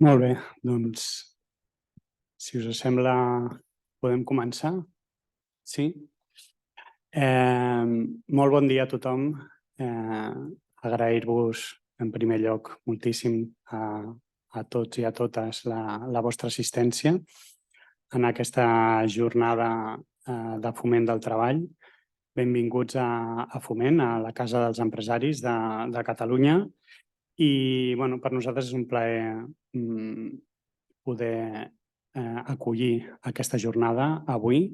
Molt bé, doncs, si us sembla, podem començar? Sí? Molt bon dia a tothom. Agrair-vos, en primer lloc, moltíssim a tots i a totes la vostra assistència en aquesta jornada de foment del treball. Benvinguts a Foment, a la Casa dels Empresaris de Catalunya. I bueno, per nosaltres és un plaer poder acollir aquesta jornada avui.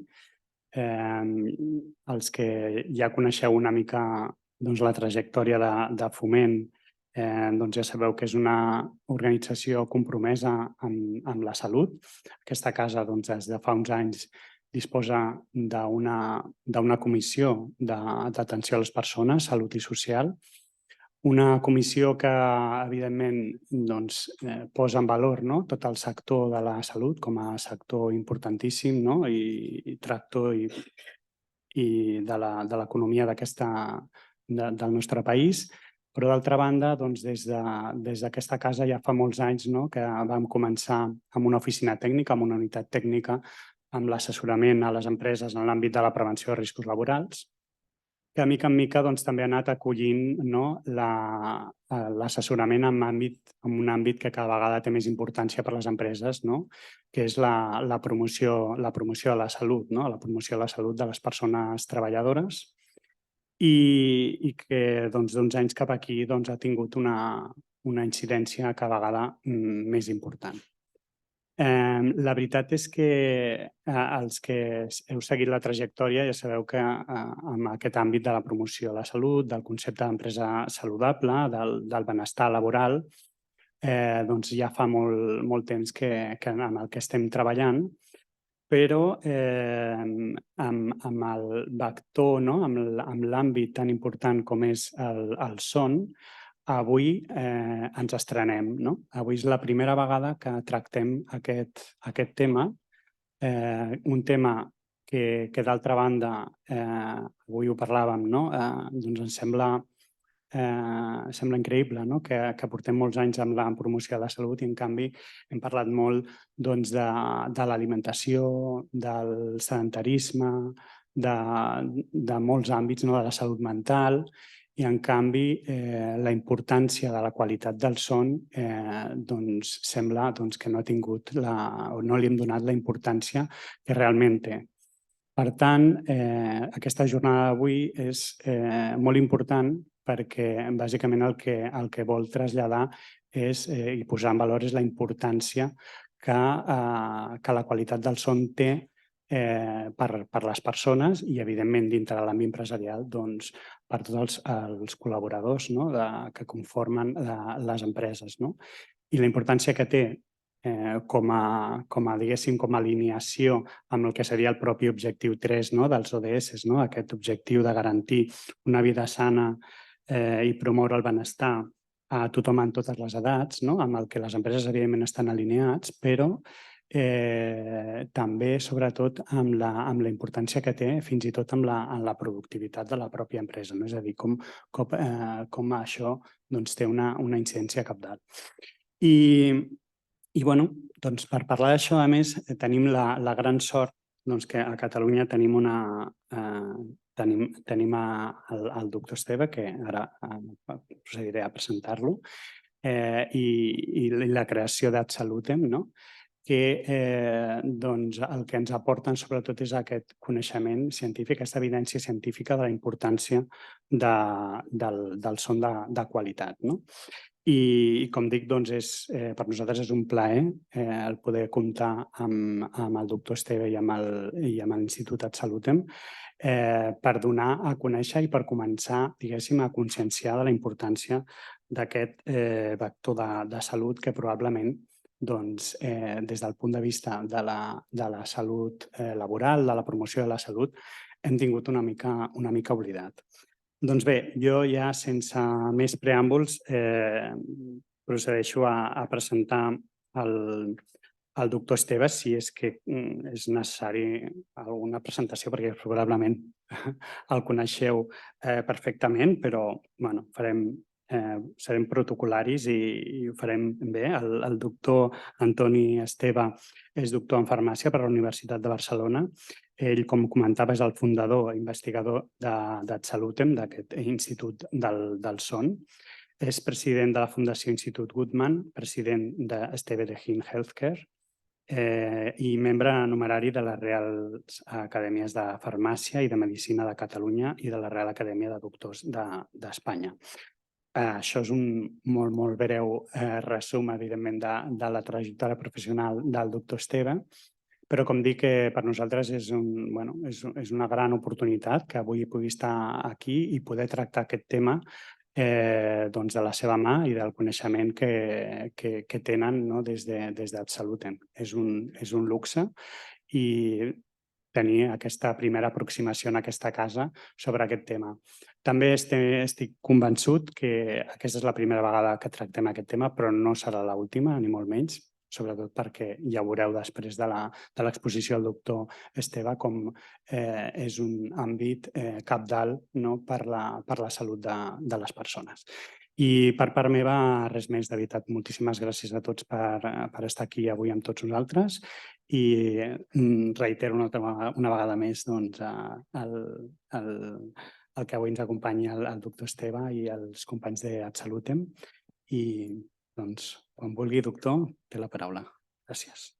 Els que ja coneixeu una mica doncs, la trajectòria de Foment, doncs ja sabeu que és una organització compromesa amb la salut. Aquesta casa, doncs, des de fa uns anys, disposa d'una comissió d'atenció a les persones, salut i social, una comissió que, evidentment, doncs, posa en valor, no, tot el sector de la salut com a sector importantíssim, no, i tractor i de l'economia del nostre país. Però, d'altra banda, doncs, des d'aquesta casa ja fa molts anys, no, que vam començar amb una oficina tècnica, amb una unitat tècnica, amb l'assessorament a les empreses en l'àmbit de la prevenció de riscos laborals, que de mica en mica doncs, també ha anat acollint, no, l'assessorament en un àmbit que cada vegada té més importància per a les empreses, no, que és la promoció de la salut, no, la promoció de la salut de les persones treballadores, i que doncs, d'uns anys cap aquí doncs, ha tingut una incidència cada vegada més important. La veritat és que els que heu seguit la trajectòria ja sabeu que en aquest àmbit de la promoció de la salut, del concepte d'empresa saludable, del benestar laboral, doncs ja fa molt temps amb el que estem treballant, però amb el vector, no? Amb l'àmbit tan important com és el son, avui ens estrenem, no? Avui és la primera vegada que tractem aquest tema, un tema que d'altra banda, avui ho parlàvem, no? Doncs ens sembla increïble, no? Que portem molts anys amb la promoció de la salut i, en canvi, hem parlat molt doncs, de l'alimentació, del sedentarisme, de molts àmbits, no? De la salut mental, i, en canvi, la importància de la qualitat del son doncs, sembla doncs, que no ha tingut o no li hem donat la importància que realment té. Per tant, aquesta jornada d'avui és molt important perquè bàsicament el que vol traslladar és, i posar en valor, és la importància que la qualitat del son té per les persones i, evidentment, dintre de l'àmbit empresarial, doncs, per tots els col·laboradors, no? Que conformen les empreses, no? I la importància que té diguéssim, com a alineació amb el que seria el propi objectiu 3, no? Dels ODS, no? Aquest objectiu de garantir una vida sana i promoure el benestar a tothom en totes les edats, no? Amb el que les empreses, evidentment, estan alineats, però també, sobretot, amb la importància que té fins i tot en la productivitat de la pròpia empresa, no? És a dir, com això doncs, té una incidència cabdal. I bueno, doncs per parlar d'això, a més, tenim la gran sort doncs, que a Catalunya tenim el doctor Esteve, que ara procediré a presentar-lo, i la creació d'AdSalutem, no? Que doncs, el que ens aporten sobretot és aquest coneixement científic, aquesta evidència científica de la importància del son de qualitat, no? I com dic, doncs per nosaltres és un plaer el poder comptar amb el doctor Esteve i amb l'Institut AdSalutem per donar a conèixer i per començar, diguéssim, a conscienciar de la importància d'aquest vector de salut que probablement, doncs, des del punt de vista de la salut laboral, de la promoció de la salut, hem tingut una mica oblidat. Doncs bé, jo ja sense més preàmbuls procedeixo a presentar el doctor Esteve, si és que és necessari alguna presentació, perquè probablement el coneixeu perfectament, però bueno, farem serem protocolaris i ho farem bé. El doctor Antoni Esteve és doctor en farmàcia per la Universitat de Barcelona. Ell, com comentava, és el fundador i investigador de Salutem, d'aquest Institut del Son. És president de la Fundació Institut Guttmann, president d'Esteve de Hint Healthcare i membre numerari de les Reals Acadèmies de Farmàcia i de Medicina de Catalunya i de la Real Acadèmia de Doctors d'Espanya. Això és un molt breu resum, evidentment, de la trajectòria professional del doctor Esteve, però com dic, per nosaltres és una gran oportunitat que avui pugui estar aquí i poder tractar aquest tema de la seva mà i del coneixement que tenen des d'Salutem. És un luxe i tenir aquesta primera aproximació en aquesta casa sobre aquest tema. També estic convençut que aquesta és la primera vegada que tractem aquest tema, però no serà l'última, ni molt menys, sobretot perquè ja veureu després de l'exposició del doctor Esteve com és un àmbit cabdal per la salut de les persones. I per part meva, res més. De veritat, moltíssimes gràcies a tots per estar aquí avui amb tots nosaltres i reitero una vegada més el que avui ens acompanyi el doctor Esteve i els companys d'Salutem. I quan vulgui, doctor, té la paraula. Gràcies.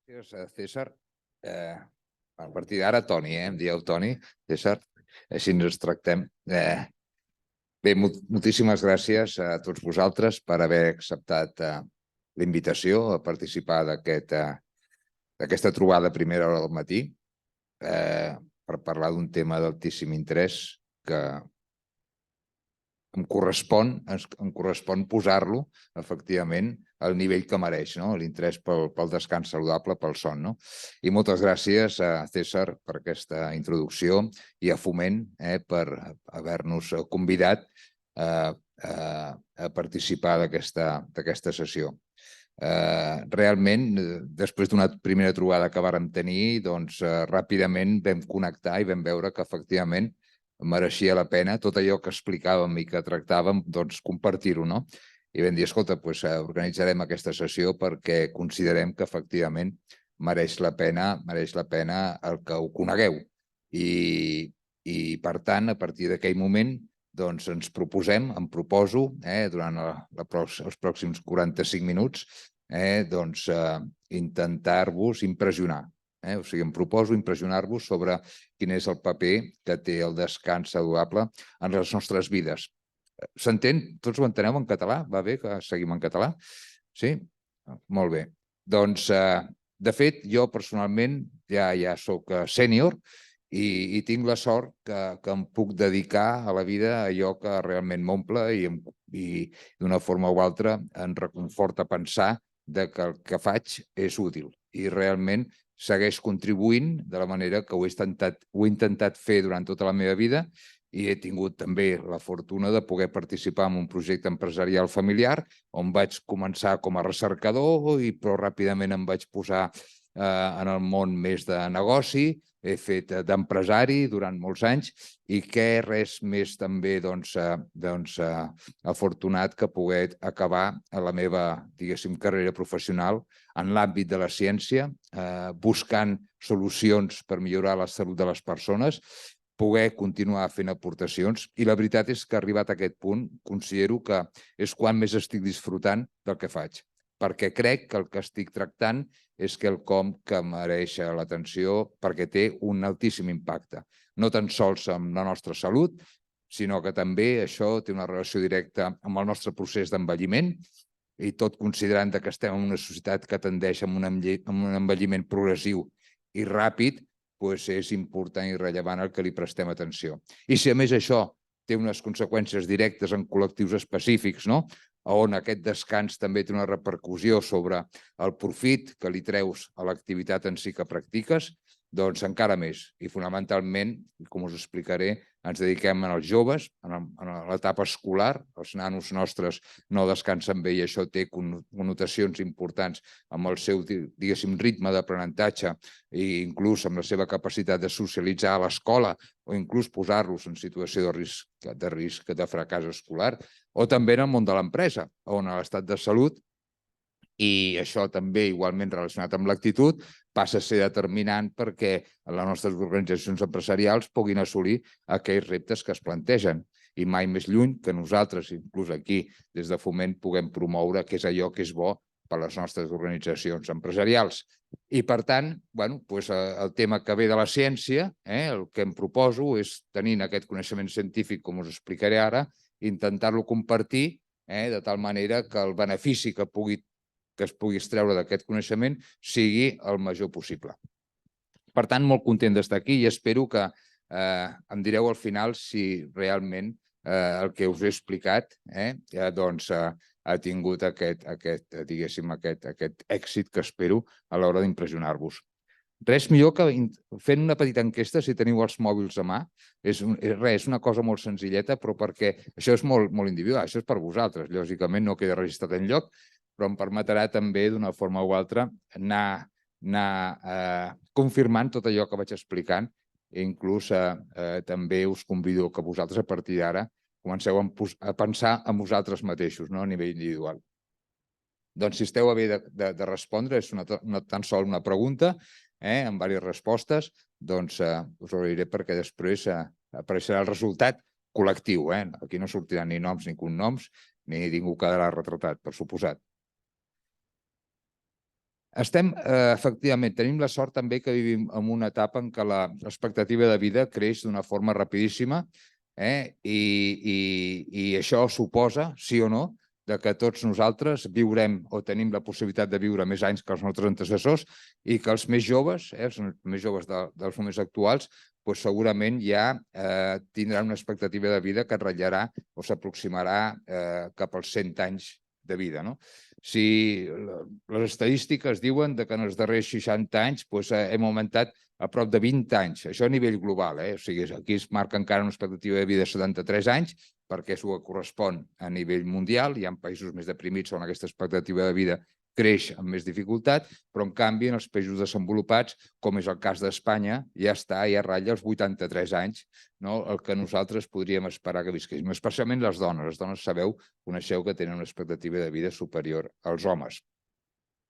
Gràcies, César. A partir d'ara, Toni, em dieu Toni, César, així ens tractem. Bé, moltíssimes gràcies a tots vosaltres per haver acceptat la invitació a participar d'aquesta trobada a primera hora del matí per parlar d'un tema d'altíssim interès que em correspon posar-lo, efectivament, al nivell que mereix, l'interès pel descans saludable, pel son. I moltes gràcies a César per aquesta introducció i a Foment per haver-nos convidat a participar d'aquesta sessió. Realment, després d'una primera trobada que vàrem tenir, ràpidament vam connectar i vam veure que, efectivament, mereixia la pena tot allò que explicàvem i que tractàvem, compartir-ho, I vam dir, escolta, organitzarem aquesta sessió perquè considerem que efectivament mereix la pena el que ho conegueu. I per tant, a partir d'aquell moment, ens proposem, em proposo, durant els pròxims 45 minuts, intentar-vos impressionar. O sigui, em proposo impressionar-vos sobre quin és el paper que té el descans saludable en les nostres vides. S'entén? Tots ho enteneu en català? Va bé que seguim en català? Sí? Molt bé. De fet, jo personalment ja soc sènior i tinc la sort que em puc dedicar a la vida a allò que realment m'omple i d'una forma o altra em reconforta pensar que el que faig és útil i realment segueix contribuint de la manera que ho he intentat fer durant tota la meva vida i he tingut també la fortuna de poder participar en un projecte empresarial familiar on vaig començar com a recercador però ràpidament em vaig posar en el món més de negoci, he fet d'empresari durant molts anys i què res més també afortunat que poder acabar la meva, diguéssim, carrera professional en l'àmbit de la ciència, buscant solucions per millorar la salut de les persones, poder continuar fent aportacions i la veritat és que arribat a aquest punt considero que és quan més estic disfrutant del que faig, perquè crec que el que estic tractant és quelcom que mereix l'atenció perquè té un altíssim impacte, no tan sols amb la nostra salut, sinó que també això té una relació directa amb el nostre procés d'envelliment i tot considerant que estem en una societat que tendeix a un envelliment progressiu i ràpid, és important i rellevant el que li prestem atenció. I si a més això té unes conseqüències directes en col·lectius específics, on aquest descans també té una repercussió sobre el profit que li treus a l'activitat en si que practiques, doncs encara més. I fonamentalment, com us explicaré, ens dediquem als joves, a l'etapa escolar. Els nanos nostres no descansen bé i això té connotacions importants amb el seu, diguéssim, ritme d'aprenentatge i inclús amb la seva capacitat de socialitzar a l'escola o inclús posar-los en situació de risc de fracàs escolar, o també en el món de l'empresa, on l'estat de salut, i això també igualment relacionat amb l'actitud, passa a ser determinant perquè les nostres organitzacions empresarials puguin assolir aquells reptes que es plantegen. I mai més lluny que nosaltres, inclús aquí, des de Foment, puguem promoure què és allò que és bo per a les nostres organitzacions empresarials. I, per tant, el tema que ve de la ciència, el que em proposo és, tenint aquest coneixement científic, com us explicaré ara, intentar-lo compartir de tal manera que el benefici que es pugui extreure d'aquest coneixement sigui el major possible. Per tant, molt content d'estar aquí i espero que em direu al final si realment el que us he explicat ha tingut aquest èxit que espero a l'hora d'impressionar-vos. Res millor que fent una petita enquesta, si teniu els mòbils a mà. És una cosa molt senzilleta, però perquè això és molt individual, això és per vosaltres. Lògicament no queda registrat enlloc, però em permetrà també, d'una forma o altra, anar confirmant tot allò que vaig explicant i inclús també us convido que vosaltres a partir d'ara comenceu a pensar en vosaltres mateixos, no a nivell individual. Doncs si esteu a bé de respondre, és tan sols una pregunta amb diverses respostes, doncs us ho agrairé perquè després apareixerà el resultat col·lectiu. Aquí no sortiran ni noms ni cognoms, ni ningú quedarà retratat, per suposat. Efectivament, tenim la sort també que vivim en una etapa en què l'expectativa de vida creix d'una forma rapidíssima i això suposa, sí o no, que tots nosaltres viurem o tenim la possibilitat de viure més anys que els nostres antecessors i que els més joves, els més joves dels moments actuals, segurament ja tindran una expectativa de vida que ratllarà o s'aproximarà cap als 100 anys de vida. Si les estadístiques diuen que en els darrers 60 anys hem augmentat a prop de 20 anys, això a nivell global. O sigui, aquí es marca encara una expectativa de vida de 73 anys, perquè és el que correspon a nivell mundial. Hi ha països més deprimits on aquesta expectativa de vida creix amb més dificultat, però en canvi en els països desenvolupats, com és el cas d'Espanya, ja ratlla els 83 anys, el que nosaltres podríem esperar que visquéssim, especialment les dones. Les dones coneixeu que tenen una expectativa de vida superior als homes.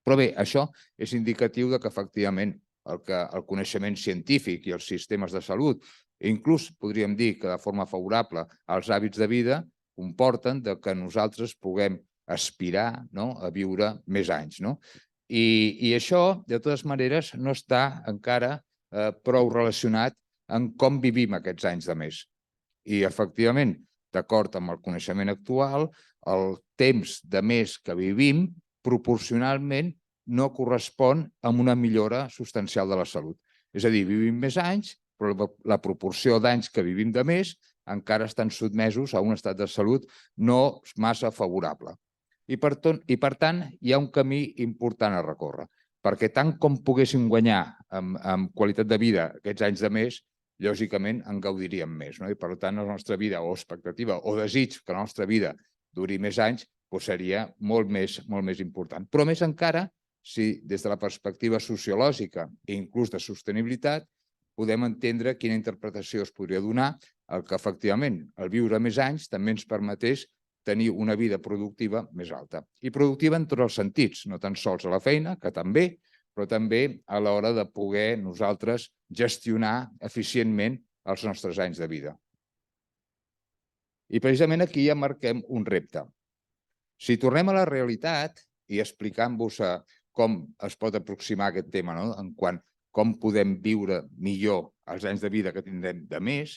Però bé, això és indicatiu que efectivament el coneixement científic i els sistemes de salut, inclús podríem dir que de forma favorable als hàbits de vida, comporten que nosaltres puguem aspirar a viure més anys. I això, de totes maneres, no està encara prou relacionat amb com vivim aquests anys de més. I, efectivament, d'acord amb el coneixement actual, el temps de més que vivim proporcionalment no correspon amb una millora substancial de la salut. És a dir, vivim més anys, però la proporció d'anys que vivim de més encara estan sotmesos a un estat de salut no massa favorable. I, per tant, hi ha un camí important a recórrer, perquè tant com poguéssim guanyar amb qualitat de vida aquests anys de més, lògicament en gaudiríem més. I, per tant, la nostra vida o expectativa o desig que la nostra vida duri més anys seria molt més important. Però més encara, si des de la perspectiva sociològica i inclús de sostenibilitat podem entendre quina interpretació es podria donar al que, efectivament, el viure més anys també ens permetés tenir una vida productiva més alta. I productiva en tots els sentits, no tan sols a la feina, que també, però també a l'hora de poder nosaltres gestionar eficientment els nostres anys de vida. I precisament aquí ja marquem un repte. Si tornem a la realitat i explicant-vos com es pot aproximar aquest tema, en quant com podem viure millor els anys de vida que tindrem de més,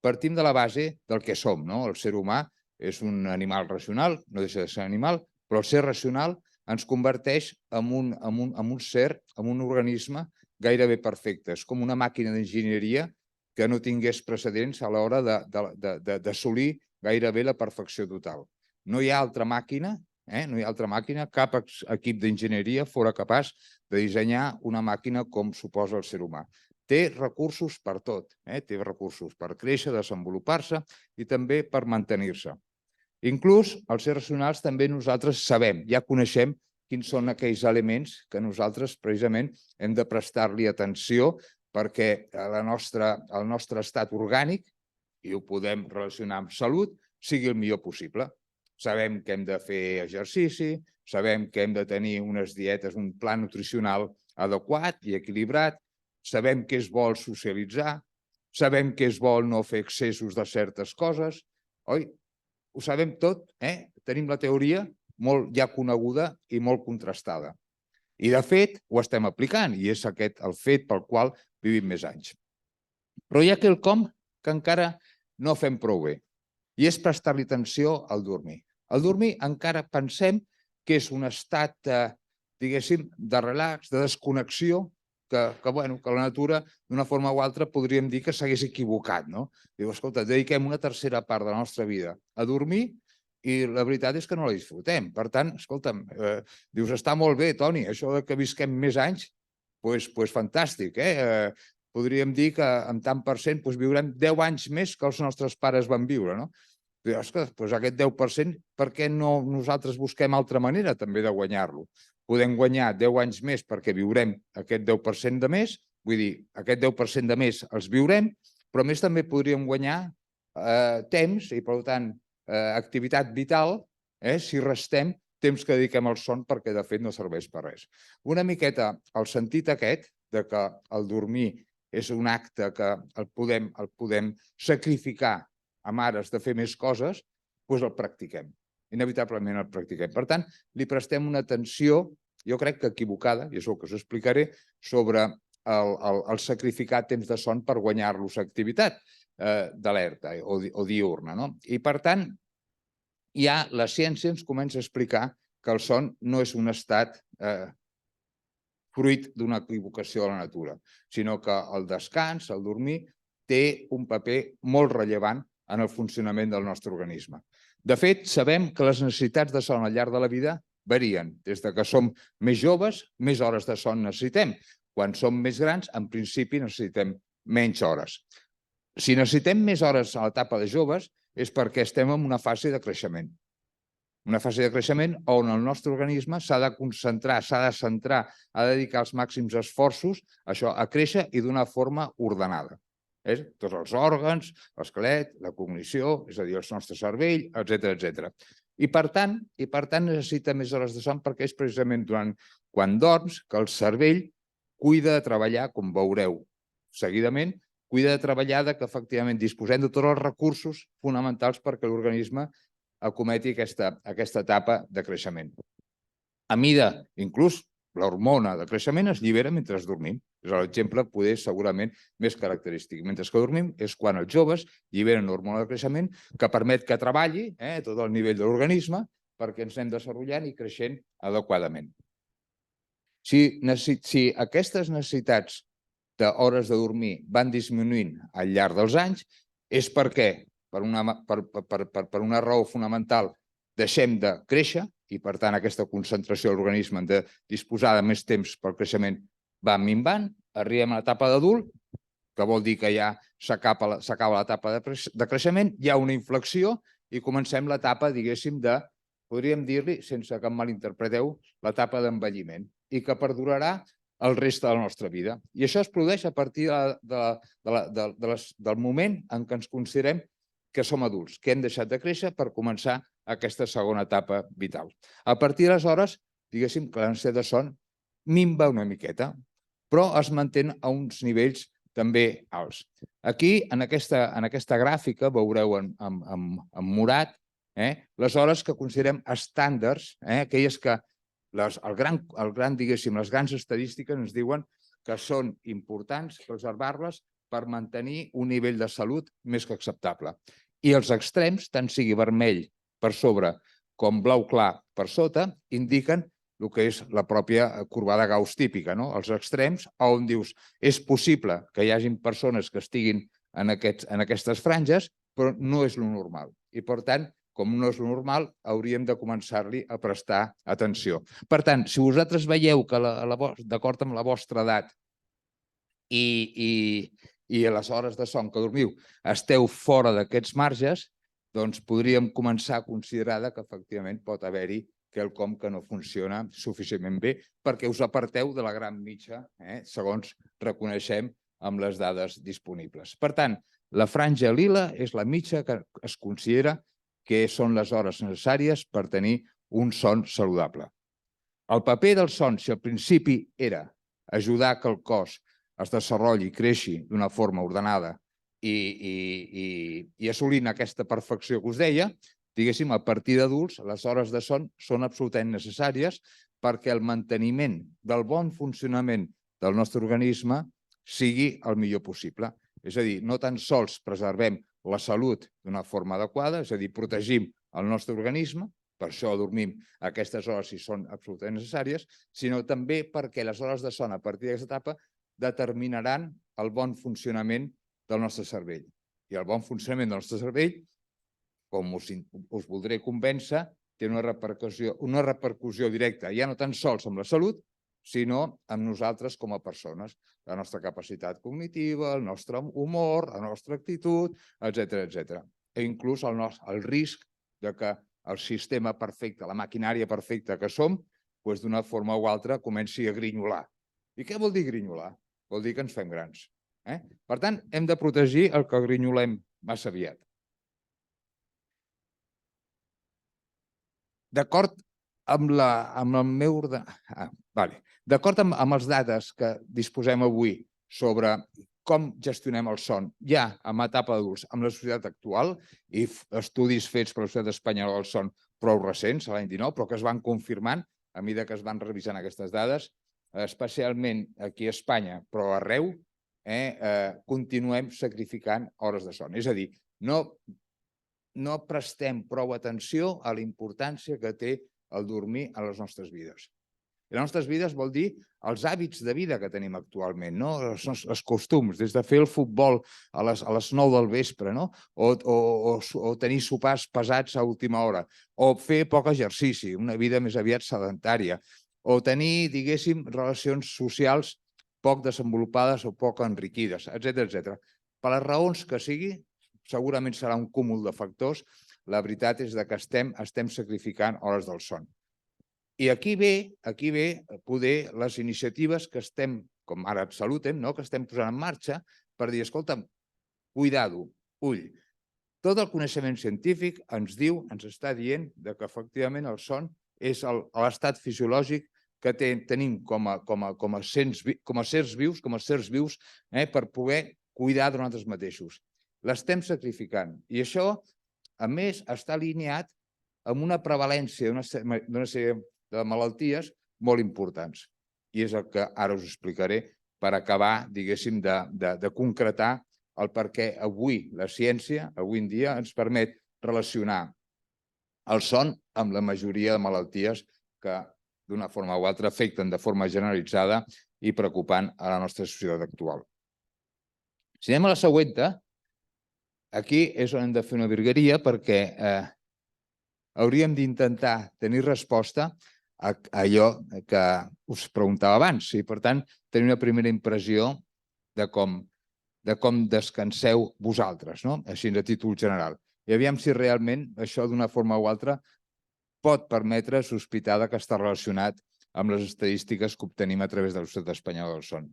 partim de la base del que som. El ser humà és un animal racional, no deixa de ser animal, però el ser racional ens converteix en un ser, en un organisme gairebé perfecte. És com una màquina d'enginyeria que no tingués precedents a l'hora d'assolir gairebé la perfecció total. No hi ha altra màquina, cap equip d'enginyeria fora capaç de dissenyar una màquina com suposa el ser humà. té recursos per tot, té recursos per créixer, desenvolupar-se i també per mantenir-se. Inclús els éssers racionals també nosaltres sabem, ja coneixem quins són aquells elements que nosaltres precisament hem de prestar-li atenció perquè el nostre estat orgànic, i ho podem relacionar amb salut, sigui el millor possible. Sabem que hem de fer exercici, sabem que hem de tenir unes dietes, un pla nutricional adequat i equilibrat, sabem que és bo socialitzar, sabem que és bo no fer excessos de certes coses, oi? Ho sabem tot, tenim la teoria molt ja coneguda i molt contrastada. I de fet ho estem aplicant i és aquest el fet pel qual vivim més anys. Però hi ha quelcom que encara no fem prou bé i és prestar-li atenció al dormir. El dormir encara pensem que és un estat, diguéssim, de relax, de desconnexió, que la natura, d'una forma o altra, podríem dir que s'hagués equivocat, no? Diu, escolta, dediquem una tercera part de la nostra vida a dormir i la veritat és que no la disfrutem. Per tant, escolta'm, dius, està molt bé, Toni, això que visquem més anys, doncs fantàstic, podríem dir que en tant per cent viurem 10 anys més que els nostres pares van viure, no? Doncs aquest 10%, per què no nosaltres busquem altra manera també de guanyar-lo? Podem guanyar 10 anys més perquè viurem aquest 10% de més, vull dir, aquest 10% de més els viurem, però a més també podríem guanyar temps i, per tant, activitat vital, si restem temps que dediquem al son perquè, de fet, no serveix per res. Una miqueta el sentit aquest de que el dormir és un acte que el podem sacrificar amb ares de fer més coses, doncs el practiquem. Inevitablement el practiquem. Per tant, li prestem una atenció, jo crec que equivocada, i és el que us explicaré, sobre el sacrificar temps de son per guanyar-los activitat d'alerta o diurna. I, per tant, ja la ciència ens comença a explicar que el son no és un estat fruit d'una equivocació de la natura, sinó que el descans, el dormir, té un paper molt rellevant en el funcionament del nostre organisme. De fet, sabem que les necessitats de son al llarg de la vida varien. Des que som més joves, més hores de son necessitem. Quan som més grans, en principi necessitem menys hores. Si necessitem més hores a l'etapa de joves és perquè estem en una fase de creixement. Una fase de creixement on el nostre organisme s'ha de concentrar, s'ha de centrar, ha de dedicar els màxims esforços a créixer i d'una forma ordenada. Tots els òrgans, l'esquelet, la cognició, és a dir, el nostre cervell, etc. I per tant necessita més hores de son perquè és precisament quan dorms que el cervell cuida de treballar, com veureu seguidament, cuida de treballar que efectivament disposem de tots els recursos fonamentals perquè l'organisme acometi aquesta etapa de creixement. A mida, inclús, l'hormona de creixement es llibera mentre dormim. És l'exemple poder segurament més característic. Mentre que dormim és quan els joves lliberen l'hormona de creixement que permet que treballi tot el nivell de l'organisme perquè ens anem desenvolupant i creixent adequadament. Si aquestes necessitats d'hores de dormir van disminuint al llarg dels anys és perquè, per una raó fonamental, deixem de créixer i, per tant, aquesta concentració de l'organisme de disposar de més temps pel creixement va minvant, arribem a l'etapa d'adult, que vol dir que ja s'acaba l'etapa de creixement, hi ha una inflexió i comencem l'etapa, diguéssim, podríem dir-li, sense que em malinterpreteu, l'etapa d'envelliment i que perdurarà el reste de la nostra vida. I això es produeix a partir del moment en què ens considerem que som adults, que hem deixat de créixer per començar aquesta segona etapa vital. A partir d'aleshores, diguéssim que la necessitat de son minva una miqueta, però es mantén a uns nivells també alts. Aquí, en aquesta gràfica, veureu en morat les hores que considerem estàndards, aquelles que les grans estadístiques ens diuen que són importants preservar-les per mantenir un nivell de salut més que acceptable. I els extrems, tant sigui vermell per sobre com blau clar per sota, indiquen el que és la pròpia corba de Gauss típica, els extrems, on dius és possible que hi hagi persones que estiguin en aquestes franges, però no és el normal. I, per tant, com no és el normal, hauríem de començar-li a prestar atenció. Per tant, si vosaltres veieu que, d'acord amb la vostra edat, i a les hores de son que dormiu esteu fora d'aquests marges, doncs podríem començar a considerar que efectivament pot haver-hi quelcom que no funciona suficientment bé perquè us aparteu de la gran mitja, segons reconeixem amb les dades disponibles. Per tant, la franja lila és la mitja que es considera que són les hores necessàries per tenir un son saludable. El paper del son, si al principi era ajudar que el cos es desenvolupi i creixi d'una forma ordenada i assolint aquesta perfecció que us deia, diguéssim, a partir d'adults, les hores de son són absolutament necessàries perquè el manteniment del bon funcionament del nostre organisme sigui el millor possible. És a dir, no tan sols preservem la salut d'una forma adequada, és a dir, protegim el nostre organisme, per això dormim aquestes hores si són absolutament necessàries, sinó també perquè les hores de son a partir d'aquesta etapa determinaran el bon funcionament del nostre cervell. I el bon funcionament del nostre cervell, com us voldré convèncer, té una repercussió directa, ja no tan sols amb la salut, sinó amb nosaltres com a persones, la nostra capacitat cognitiva, el nostre humor, la nostra actitud, etc. I inclús el risc de que el sistema perfecte, la maquinària perfecta que som, d'una forma o altra comenci a grinyolar. I què vol dir grinyolar? Vol dir que ens fem grans. Per tant, hem de protegir el que grinyolem massa aviat. D'acord amb el meu... D'acord amb les dades que disposem avui sobre com gestionem el son ja en etapa d'adults amb la societat actual i estudis fets per la Societat Espanyola del Son prou recents, l'any 19, però que es van confirmant a mesura que es van revisant aquestes dades, especialment aquí a Espanya, però arreu, continuem sacrificant hores de son. És a dir, no prestem prou atenció a la importància que té el dormir a les nostres vides. I les nostres vides vol dir els hàbits de vida que tenim actualment, els costums, des de fer el futbol a les 9 del vespre, o tenir sopars pesats a última hora, o fer poc exercici, una vida més aviat sedentària, o tenir, diguéssim, relacions socials poc desenvolupades o poc enriquides, etc. Per les raons que sigui, segurament serà un cúmul de factors, la veritat és que estem sacrificant hores del son. I aquí ve poder les iniciatives que estem, com ara Salutem, que estem posant en marxa per dir, escolta'm, cuidado, ull, tot el coneixement científic ens està dient que efectivament el son és l'estat fisiològic que tenim com a sers vius per poder cuidar de nosaltres mateixos. L'estem sacrificant i això, a més, està alineat amb una prevalència d'una sèrie de malalties molt importants. I és el que ara us explicaré per acabar, diguéssim, de concretar el per què avui la ciència, avui en dia, ens permet relacionar el son amb la majoria de malalties que d'una forma o altra afecten de forma generalitzada i preocupant a la nostra societat actual. Si anem a la següent, aquí és on hem de fer una virgueria perquè hauríem d'intentar tenir resposta a allò que us preguntava abans i, per tant, tenir una primera impressió de com descanseu vosaltres, així a títol general. I aviam si realment això d'una forma o altra pot permetre sospitar que està relacionat amb les estadístiques que obtenim a través de la Societat Espanyola del Son.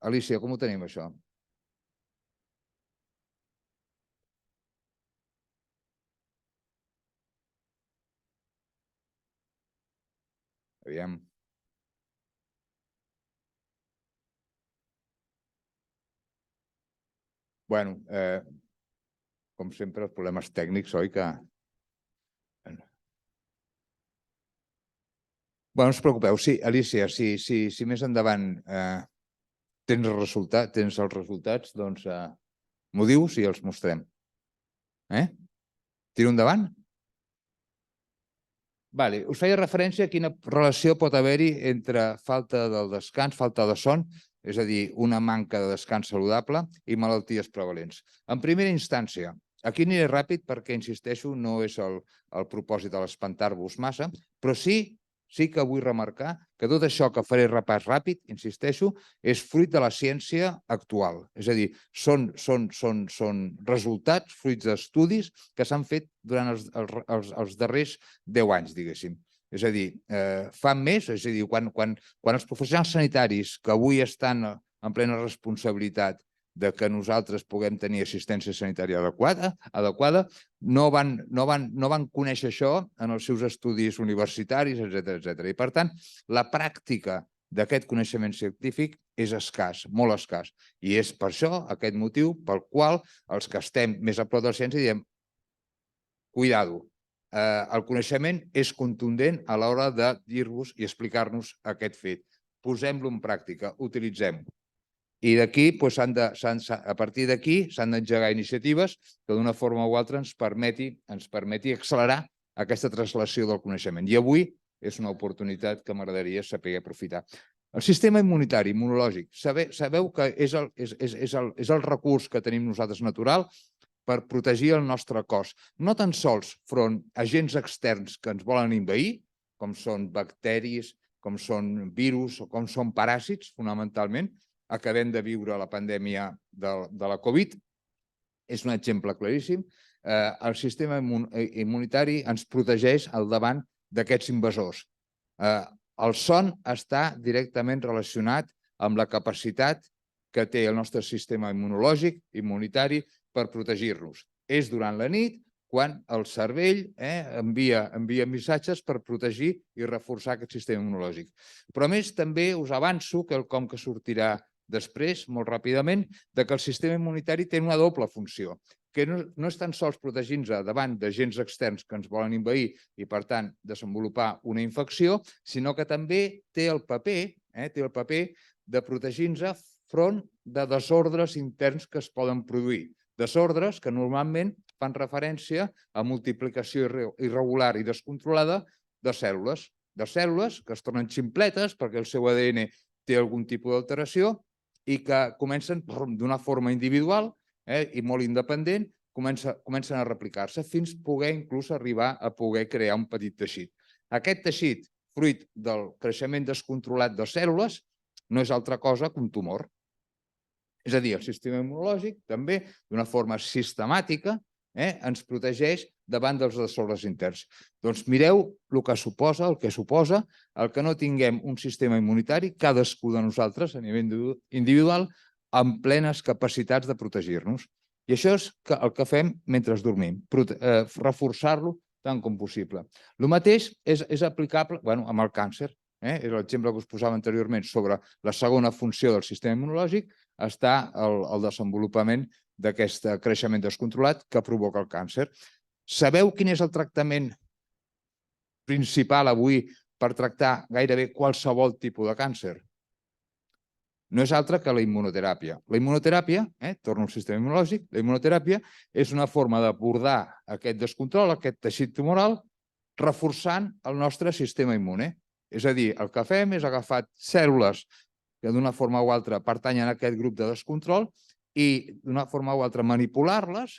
Alicia, com ho tenim, això? Aviam. Bueno, com sempre, els problemes tècnics, oi que... Bueno, no us preocupeu. Sí, Alicia, si més endavant tens els resultats, doncs m'ho dius i els mostrem. Tiro endavant? Us feia referència a quina relació pot haver-hi entre falta del descans, falta de son, és a dir, una manca de descans saludable i malalties prevalents. En primera instància, aquí aniré ràpid perquè, insisteixo, no és el propòsit de l'espantar-vos massa, però sí sí que vull remarcar que tot això que faré repàs ràpid, insisteixo, és fruit de la ciència actual. És a dir, són resultats, fruits d'estudis que s'han fet durant els darrers 10 anys, diguéssim. És a dir, fa més, és a dir, quan els professionals sanitaris que avui estan en plena responsabilitat de que nosaltres puguem tenir assistència sanitària adequada, no van conèixer això en els seus estudis universitaris, etc. I, per tant, la pràctica d'aquest coneixement científic és escàs, molt escàs. I és per això, aquest motiu, pel qual els que estem més a prop de la ciència diem cuidado, el coneixement és contundent a l'hora de dir-vos i explicar-nos aquest fet. Posem-lo en pràctica, utilitzem-ho. I d'aquí, a partir d'aquí, s'han d'engegar iniciatives que d'una forma o altra ens permeti accelerar aquesta translació del coneixement. I avui és una oportunitat que m'agradaria saber aprofitar. El sistema immunitari, immunològic, sabeu que és el recurs que tenim nosaltres natural per protegir el nostre cos, no tan sols front a agents externs que ens volen envair, com són bacteris, com són virus o com són paràsits, fonamentalment. Acabem de viure la pandèmia de la Covid, és un exemple claríssim. El sistema immunitari ens protegeix al davant d'aquests invasors. El son està directament relacionat amb la capacitat que té el nostre sistema immunitari per protegir-nos. És durant la nit quan el cervell envia missatges per protegir i reforçar aquest sistema immunològic. Però a més també us avanço quelcom que sortirà després, molt ràpidament, que el sistema immunitari té una doble funció, que no és tan sols protegir-nos davant d'agents externs que ens volen envair i, per tant, desenvolupar una infecció, sinó que també té el paper de protegir-nos front de desordres interns que es poden produir. Desordres que normalment fan referència a multiplicació irregular i descontrolada de cèl·lules que es tornen ximpletes perquè el seu ADN té algun tipus d'alteració i que comencen d'una forma individual i molt independent, comencen a replicar-se fins poder inclús arribar a poder crear un petit teixit. Aquest teixit, fruit del creixement descontrolat de cèl·lules, no és altra cosa que un tumor. És a dir, el sistema immunològic també, d'una forma sistemàtica, ens protegeix davant dels desordres interns. Doncs mireu el que suposa el que no tinguem un sistema immunitari, cadascú de nosaltres a nivell individual, amb plenes capacitats de protegir-nos. I això és el que fem mentre dormim, reforçar-lo tant com possible. El mateix és aplicable amb el càncer. És l'exemple que us posava anteriorment sobre la segona funció del sistema immunològic, està el desenvolupament d'aquest creixement descontrolat que provoca el càncer. Sabeu quin és el tractament principal avui per tractar gairebé qualsevol tipus de càncer? No és altre que la immunoteràpia. La immunoteràpia, torno al sistema immunològic, la immunoteràpia és una forma d'abordar aquest descontrol, aquest teixit tumoral, reforçant el nostre sistema immune. És a dir, el que fem és agafar cèl·lules que d'una forma o altra pertanyen a aquest grup de descontrol i d'una forma o altra manipular-les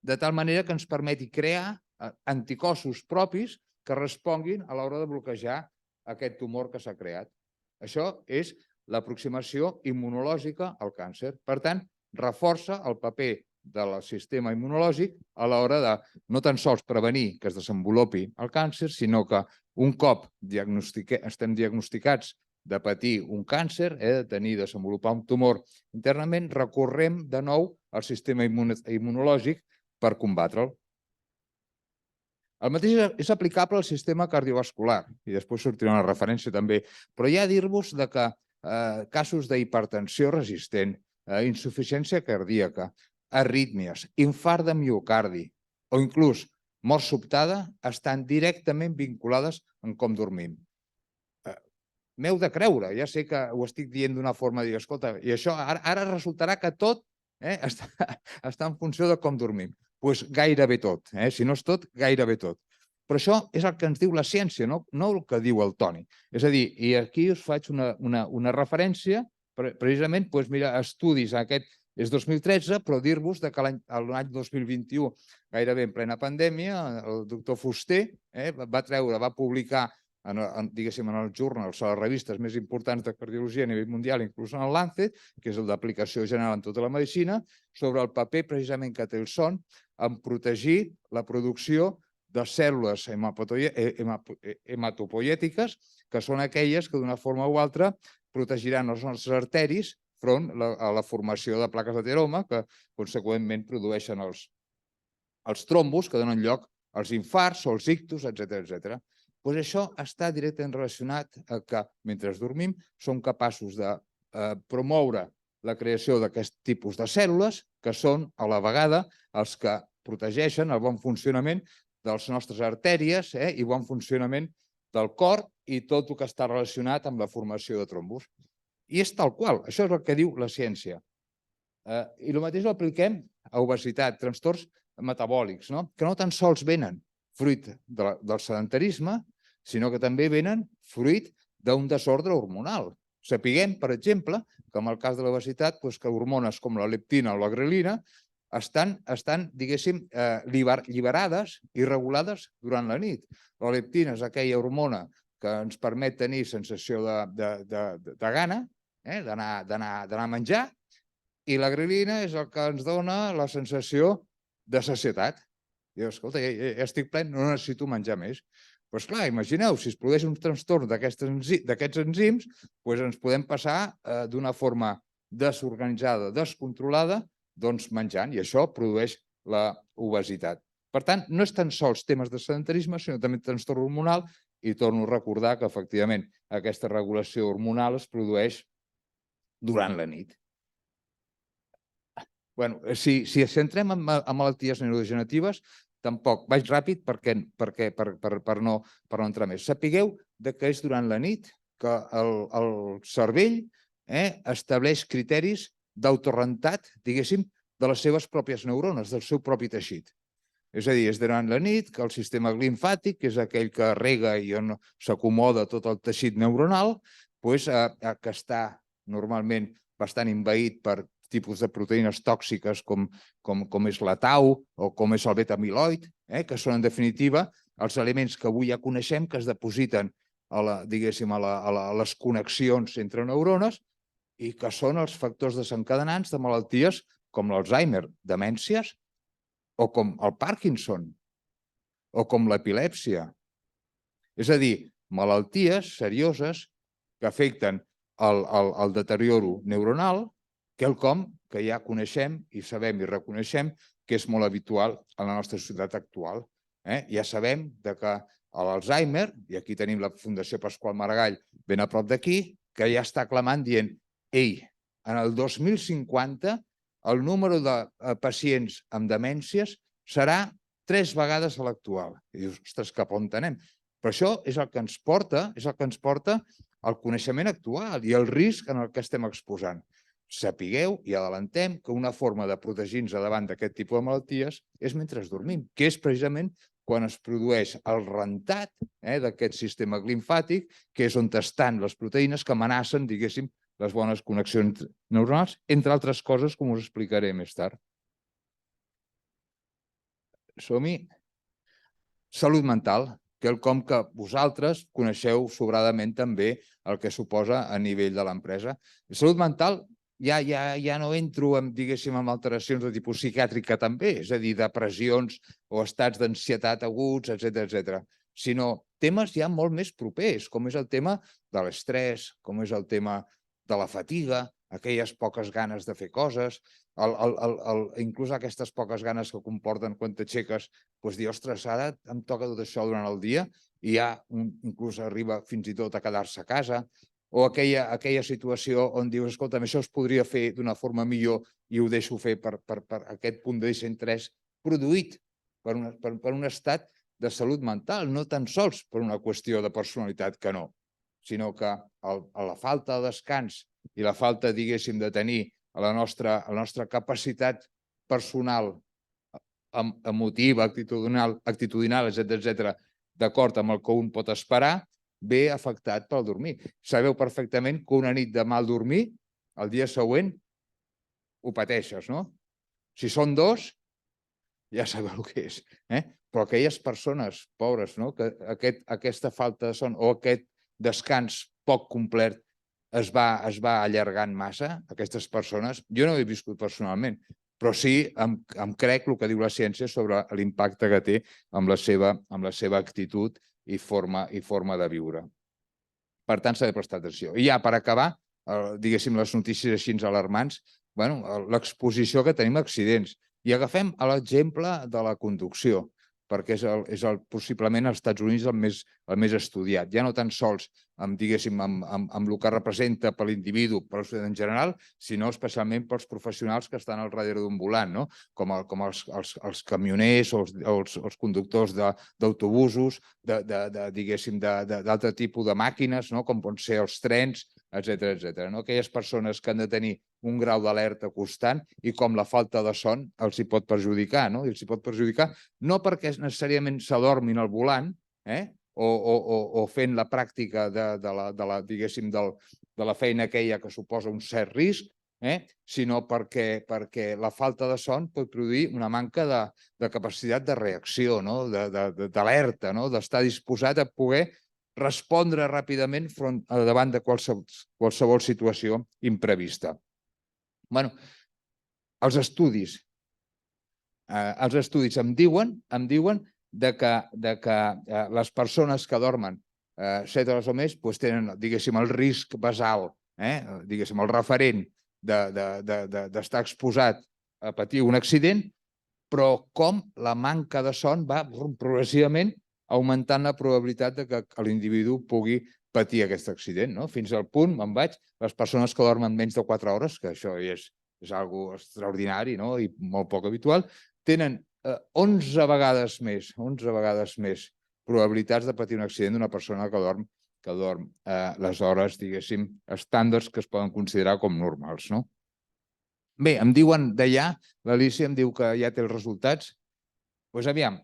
de tal manera que ens permeti crear anticossos propis que responguin a l'hora de bloquejar aquest tumor que s'ha creat. Això és l'aproximació immunològica al càncer. Per tant, reforça el paper del sistema immunològic a l'hora de no tan sols prevenir que es desenvolupi el càncer, sinó que un cop estem diagnosticats de patir un càncer, de desenvolupar un tumor internament, recorrem de nou al sistema immunològic per combatre'l. El mateix és aplicable al sistema cardiovascular, i després sortirà una referència també, però ja dir-vos que casos d'hipertensió resistent, insuficiència cardíaca, arrítmies, infart de miocardi o inclús mort sobtada estan directament vinculades amb com dormim. M'heu de creure, ja sé que ho estic dient d'una forma de dir, escolta, i això ara resultarà que tot està en funció de com dormim. Doncs gairebé tot, si no és tot, gairebé tot. Però això és el que ens diu la ciència, no el que diu el Toni. És a dir, i aquí us faig una referència, precisament, mira, estudis, aquest és 2013, però dir-vos que l'any 2021, gairebé en plena pandèmia, el doctor Fuster va publicar diguéssim, en els journals, a les revistes més importants de cardiologia a nivell mundial, inclús en el Lancet, que és el d'aplicació general en tota la medicina, sobre el paper precisament que té el son en protegir la producció de cèl·lules hematopoiètiques, que són aquelles que d'una forma o altra protegiran els nostres arteris front a la formació de plaques d'ateroma, que conseqüentment produeixen els trombos que donen lloc als infarts o als ictus, etc. Doncs això està directament relacionat a que, mentre dormim, som capaços de promoure la creació d'aquest tipus de cèl·lules que són, a la vegada, els que protegeixen el bon funcionament de les nostres artèries i bon funcionament del cor i tot el que està relacionat amb la formació de trombos. I és tal qual, això és el que diu la ciència. I el mateix ho apliquem a obesitat, trastorns metabòlics, que no tan sols venen fruit del sedentarisme, sinó que també venen fruit d'un desordre hormonal. Sapiguem, per exemple, que en el cas de l'obesitat, que hormones com la leptina o la grelina estan, diguéssim, alliberades i regulades durant la nit. La leptina és aquella hormona que ens permet tenir sensació de gana, d'anar a menjar, i la grelina és el que ens dona la sensació de sacietat. Dius, escolta, ja estic ple, no necessito menjar més. Doncs clar, imagineu, si es produeix un trastorn d'aquests enzims, ens podem passar d'una forma desorganitzada, descontrolada, doncs menjant, i això produeix la obesitat. Per tant, no és tan sols temes de sedentarisme, sinó també trastorn hormonal, i torno a recordar que, efectivament, aquesta regulació hormonal es produeix durant la nit. Si ens centrem en malalties neurodegeneratives, tampoc. Vaig ràpid per no entrar més. Sapigueu que és durant la nit que el cervell estableix criteris d'autorentat, diguéssim, de les seves pròpies neurones, del seu propi teixit. És a dir, és durant la nit que el sistema limfàtic, que és aquell que rega i on s'acomoda tot el teixit neuronal, que està normalment bastant envaït per tipus de proteïnes tòxiques com és la tau o com és el beta-amiloid, que són, en definitiva, els elements que avui ja coneixem que es depositen a les connexions entre neurones i que són els factors desencadenants de malalties com l'Alzheimer, demències, o com el Parkinson, o com l'epilèpsia. És a dir, malalties serioses que afecten el deterioro neuronal, quelcom que ja coneixem i sabem i reconeixem que és molt habitual a la nostra societat actual. Ja sabem que l'Alzheimer, i aquí tenim la Fundació Pasqual Maragall ben a prop d'aquí, que ja està clamant dient: ei, en el 2050 el número de pacients amb demències serà 3 vegades a l'actual. I dius, ostres, cap on anem? Però això és el que ens porta al coneixement actual i el risc en el que estem exposant. Sapigueu i adelantem que una forma de protegir-nos davant d'aquest tipus de malalties és mentre dormim, que és precisament quan es produeix el rentat d'aquest sistema limfàtic, que és on estan les proteïnes que amenacen, diguéssim, les bones connexions neuronals, entre altres coses, com us explicaré més tard. Som-hi. Salut mental, quelcom que vosaltres coneixeu sobradament també el que suposa a nivell de l'empresa. Salut mental, ja no entro en alteracions de tipus psiquiàtrica també, és a dir, depressions o estats d'ansietat aguts, etc., sinó temes ja molt més propers, com és el tema de l'estrès, com és el tema de la fatiga, aquelles poques ganes de fer coses, inclús aquestes poques ganes que comporten quan t'aixeques, dir, ostres, ara em toca tot això durant el dia, i ja inclús arriba fins i tot a quedar-se a casa, o aquella situació on dius, escolta, això es podria fer d'una forma millor i ho deixo fer per aquest punt de desinterès produït per un estat de salut mental, no tan sols per una qüestió de personalitat que no, sinó que la falta de descans i la falta, diguéssim, de tenir la nostra capacitat personal, emotiva, actitudinal, etc., d'acord amb el que un pot esperar, ve afectat pel dormir. Sabeu perfectament que una nit de mal dormir, el dia següent ho pateixes, no? Si són 2, ja sabeu el que és. Però aquelles persones pobres, que aquesta falta de son o aquest descans poc complet es va allargant massa, aquestes persones, jo no ho he viscut personalment, però sí em crec el que diu la ciència sobre l'impacte que té amb la seva actitud i forma de viure. Per tant, s'ha de prestar atenció. I ja per acabar, diguéssim, les notícies així alarmants, l'exposició que tenim a accidents. I agafem l'exemple de la conducció, perquè és possiblement als Estats Units el més estudiat. Ja no tan sols amb el que representa per l'individu en general, sinó especialment pels professionals que estan al darrere d'un volant, com els camioners o els conductors d'autobusos, d'altre tipus de màquines, com poden ser els trens, etcètera. Aquelles persones que han de tenir un grau d'alerta constant i com la falta de son els hi pot perjudicar. I els hi pot perjudicar no perquè necessàriament s'adormin al volant o fent la pràctica de la feina aquella que suposa un cert risc, sinó perquè la falta de son pot produir una manca de capacitat de reacció, d'alerta, d'estar disposat a poder respondre ràpidament davant de qualsevol situació imprevista. Els estudis em diuen que les persones que dormen 7 hores o més tenen, el risc basal, el referent d'estar exposat a patir un accident, però com la manca de son va progressivament augmentant la probabilitat que l'individu pugui patir aquest accident, fins al punt, les persones que dormen menys de 4 hores, que això és algo extraordinari i molt poc habitual, tenen 11 vegades més probabilitats de patir un accident d'una persona que dorm les hores, estàndards que es poden considerar com normals. Bé, em diuen d'allà, l'Alícia em diu que ja té els resultats. Doncs aviam,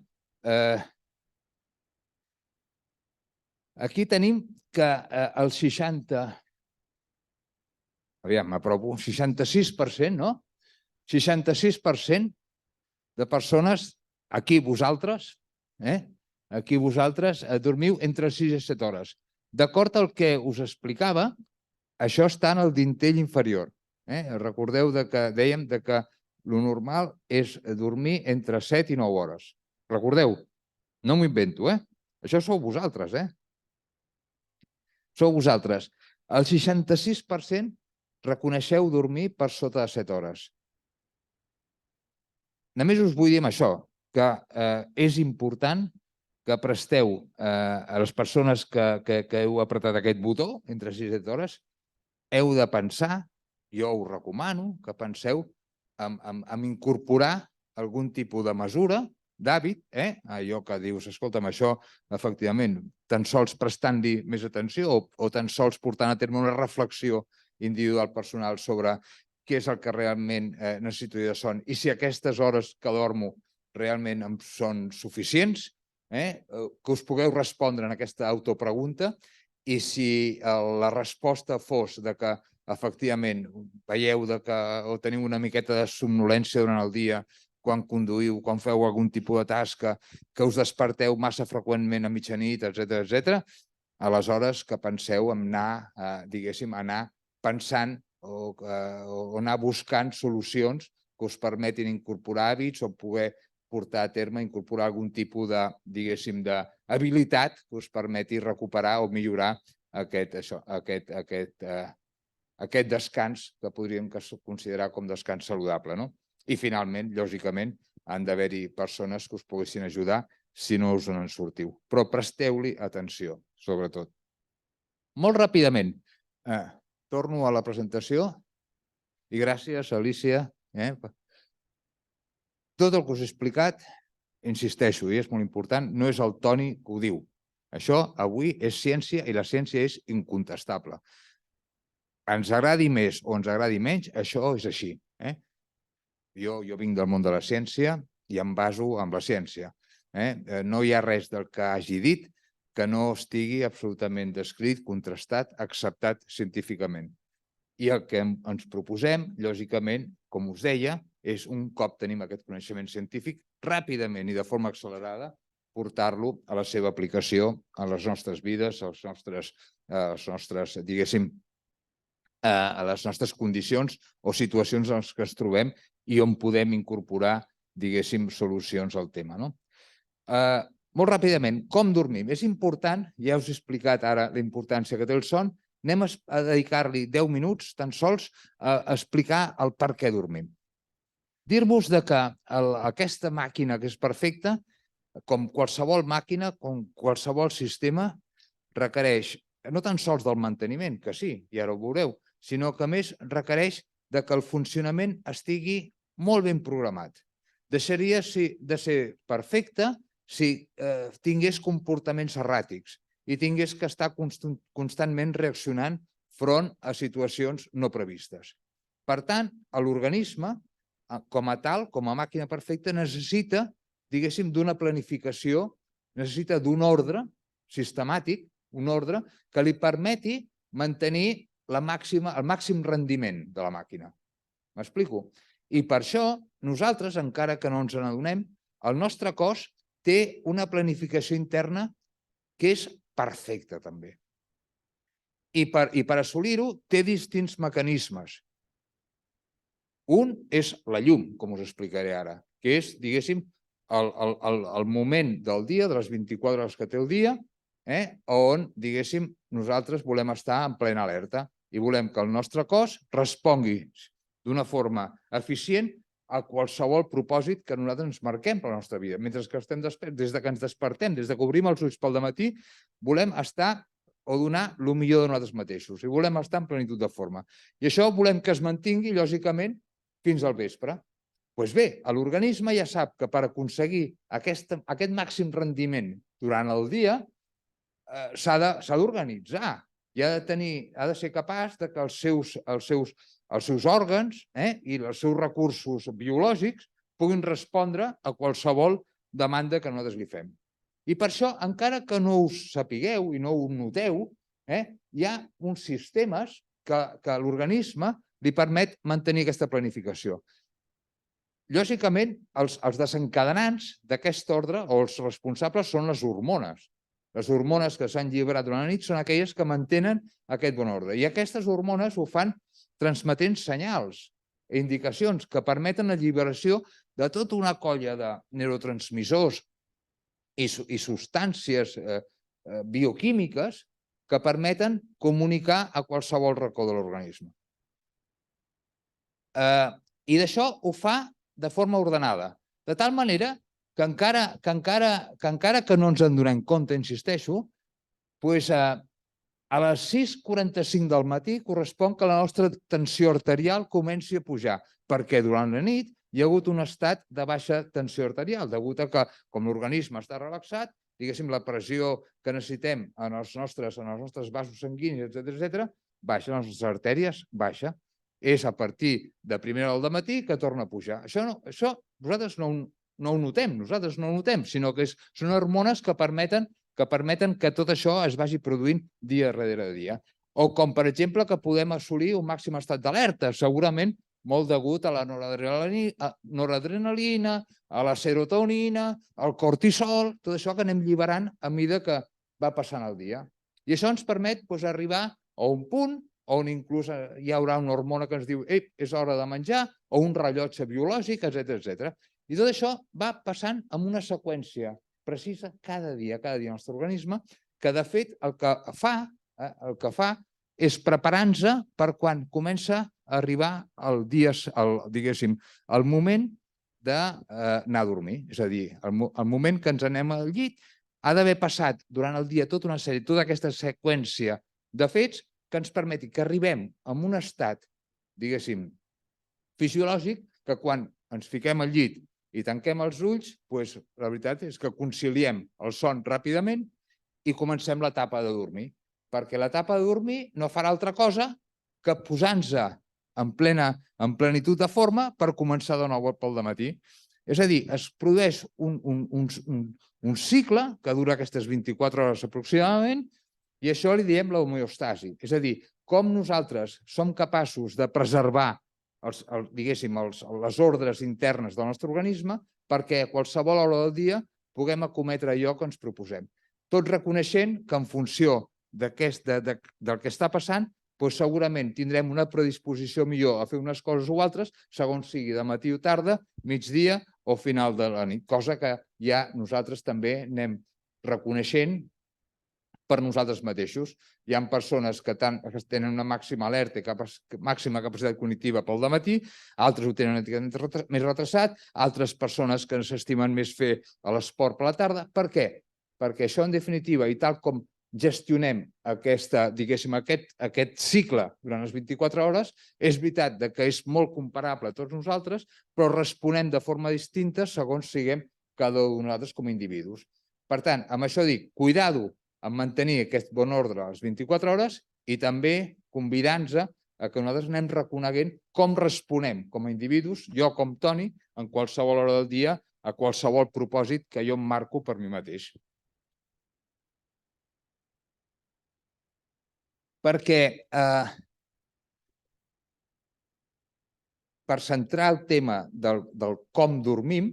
aquí tenim que el 66%, 66% de persones, aquí vosaltres, dormiu entre 6 i 7 hores. D'acord al que us explicava, això està en el dintell inferior. Recordeu que dèiem que el normal és dormir entre 7 i 9 hores. Recordeu, no m'ho invento, això sou vosaltres, Sou vosaltres. El 66% reconeixeu dormir per sota de 7 hores. Només us vull dir amb això, que és important que presteu a les persones que heu apretat aquest botó, entre 6 i 7 hores, heu de pensar, jo us recomano que penseu en incorporar algun tipus de mesura, d'hàbit, allò que dius, escolta'm, això, efectivament, tan sols prestant-hi més atenció o tan sols portant a terme una reflexió individual personal sobre què és el que realment necessito de son i si aquestes hores que dormo realment em són suficients, que us pugueu respondre en aquesta autopregunta i si la resposta fos que efectivament veieu o teniu una miqueta de somnolència durant el dia quan conduïu, quan feu algun tipus de tasca, que us desperteu massa freqüentment a mitjanit, etcètera, aleshores que penseu en anar pensant o anar buscant solucions que us permetin incorporar hàbits o poder portar a terme, incorporar algun tipus d'habilitat que us permeti recuperar o millorar aquest descans que podríem considerar com descans saludable. I finalment, lògicament, han d'haver-hi persones que us poguessin ajudar si no us en sortiu. Però presteu-li atenció, sobretot. Molt ràpidament, torno a la presentació i gràcies, Alícia. Tot el que us he explicat, insisteixo, i és molt important, no és el Toni que ho diu. Això avui és ciència i la ciència és incontestable. Ens agradi més o ens agradi menys, això és així. Jo vinc del món de la ciència i em baso en la ciència. No hi ha res del que hagi dit que no estigui absolutament descrit, contrastat, acceptat científicament. I el que ens proposem, lògicament, com us deia, és un cop tenim aquest coneixement científic, ràpidament i de forma accelerada portar-lo a la seva aplicació a les nostres vides, diguéssim, a les nostres condicions o situacions en les que ens trobem i on podem incorporar, diguéssim, solucions al tema. Molt ràpidament, com dormim? És important, ja us he explicat ara la importància que té el son, anem a dedicar-li 10 minuts tan sols a explicar el per què dormim. Dir-vos que aquesta màquina que és perfecta, com qualsevol màquina, com qualsevol sistema, requereix no tan sols del manteniment, que sí, i ara ho veureu, sinó que a més requereix que el funcionament estigui molt ben programat. Deixaria de ser perfecta si tingués comportaments erràtics i tingués que estar constantment reaccionant front a situacions no previstes. Per tant, l'organisme, com a tal, com a màquina perfecta, necessita, diguéssim, d'una planificació, necessita d'un ordre sistemàtic, un ordre que li permeti mantenir el màxim rendiment de la màquina. M'explico? I per això, nosaltres, encara que no ens n'adonem, el nostre cos té una planificació interna que és perfecta, també. I per assolir-ho, té distints mecanismes. Un és la llum, com us explicaré ara, que és, diguéssim, el moment del dia, de les 24 hores que té el dia, on, diguéssim, nosaltres volem estar en plena alerta i volem que el nostre cos respongui d'una forma eficient a qualsevol propòsit que nosaltres ens marquem per la nostra vida. Mentre que estem desperts, des que ens despertem, des que obrim els ulls pel dematí, volem estar o donar el millor de nosaltres mateixos i volem estar en plenitud de forma. I això volem que es mantingui, lògicament, fins al vespre. Doncs bé, l'organisme ja sap que per aconseguir aquest màxim rendiment durant el dia s'ha d'organitzar i ha de ser capaç que els seus òrgans i els seus recursos biològics puguin respondre a qualsevol demanda que nosaltres li fem. I per això, encara que no us sapigueu i no ho noteu, hi ha uns sistemes que l'organisme li permet mantenir aquesta planificació. Lògicament, els desencadenants d'aquest ordre o els responsables són les hormones. Les hormones que s'han lliurat durant la nit són aquelles que mantenen aquest bon ordre. I aquestes hormones ho fan transmetent senyals i indicacions que permeten l'alliberació de tota una colla de neurotransmissors i substàncies bioquímiques que permeten comunicar a qualsevol racó de l'organisme. I d'això ho fa de forma ordenada, de tal manera que encara que no ens en donem compte, insisteixo, a les 6:45 del matí correspon que la nostra tensió arterial comenci a pujar, perquè durant la nit hi ha hagut un estat de baixa tensió arterial, degut a que, com l'organisme està relaxat, diguéssim, la pressió que necessitem en els nostres vasos sanguinis, etc., baixa, les nostres artèries baixa. És a partir de primera hora del matí que torna a pujar. Això nosaltres no ho notem, sinó que són hormones que permeten que tot això es vagi produint dia darrere dia. O com, per exemple, que podem assolir un màxim estat d'alerta, segurament molt degut a la noradrenalina, a la serotonina, al cortisol, tot això que anem alliberant a mesura que va passant el dia. I això ens permet arribar a un punt on inclús hi haurà una hormona que ens diu és hora de menjar, o un rellotge biològic, etc. I tot això va passant amb una seqüència precisa cada dia al nostre organisme, que de fet el que fa és preparar-nos per quan comença a arribar el moment d'anar a dormir. És a dir, el moment que ens anem al llit ha d'haver passat durant el dia tota aquesta seqüència de fets que ens permeti que arribem a un estat, diguéssim, fisiològic, que quan ens fiquem al llit i tanquem els ulls, la veritat és que conciliem el son ràpidament i comencem l'etapa de dormir. Perquè l'etapa de dormir no farà altra cosa que posar-nos en plenitud de forma per començar de nou pel dematí. És a dir, es produeix un cicle que dura aquestes 24 hores aproximadament, i això li diem l'homeostasi. És a dir, com nosaltres som capaços de preservar les ordres internes del nostre organisme, perquè a qualsevol hora del dia puguem acometre allò que ens proposem. Tot reconeixent que en funció del que està passant, segurament tindrem una predisposició millor a fer unes coses o altres, segons sigui de matí o tarda, migdia o final de la nit, cosa que ja nosaltres també anem reconeixent per nosaltres mateixos. Hi ha persones que tenen una màxima alerta i màxima capacitat cognitiva pel dematí, altres ho tenen més retrasat, altres persones que s'estimen més fer l'esport per la tarda. Per què? Perquè això, en definitiva, i tal com gestionem aquest cicle durant les 24 hores, és veritat que és molt comparable a tots nosaltres, però responem de forma distinta segons siguem cada un de nosaltres com a individus. Per tant, amb això dic, cuidado en mantenir aquest bon ordre a les 24 hores i també convidant-nos a que nosaltres anem reconeguent com responem com a individus, jo com Toni, en qualsevol hora del dia, a qualsevol propòsit que jo em marco per mi mateix. Perquè per centrar el tema del com dormim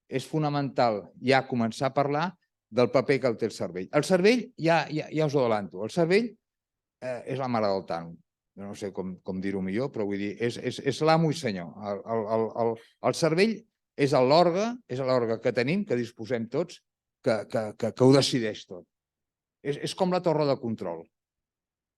és fonamental ja començar a parlar del paper que té el cervell. El cervell, ja us ho adelanto, el cervell és la mare del tànol. No sé com dir-ho millor, però vull dir, és l'amo i senyor. El cervell és l'òrgan que tenim, que disposem tots, que ho decideix tot. És com la torre de control.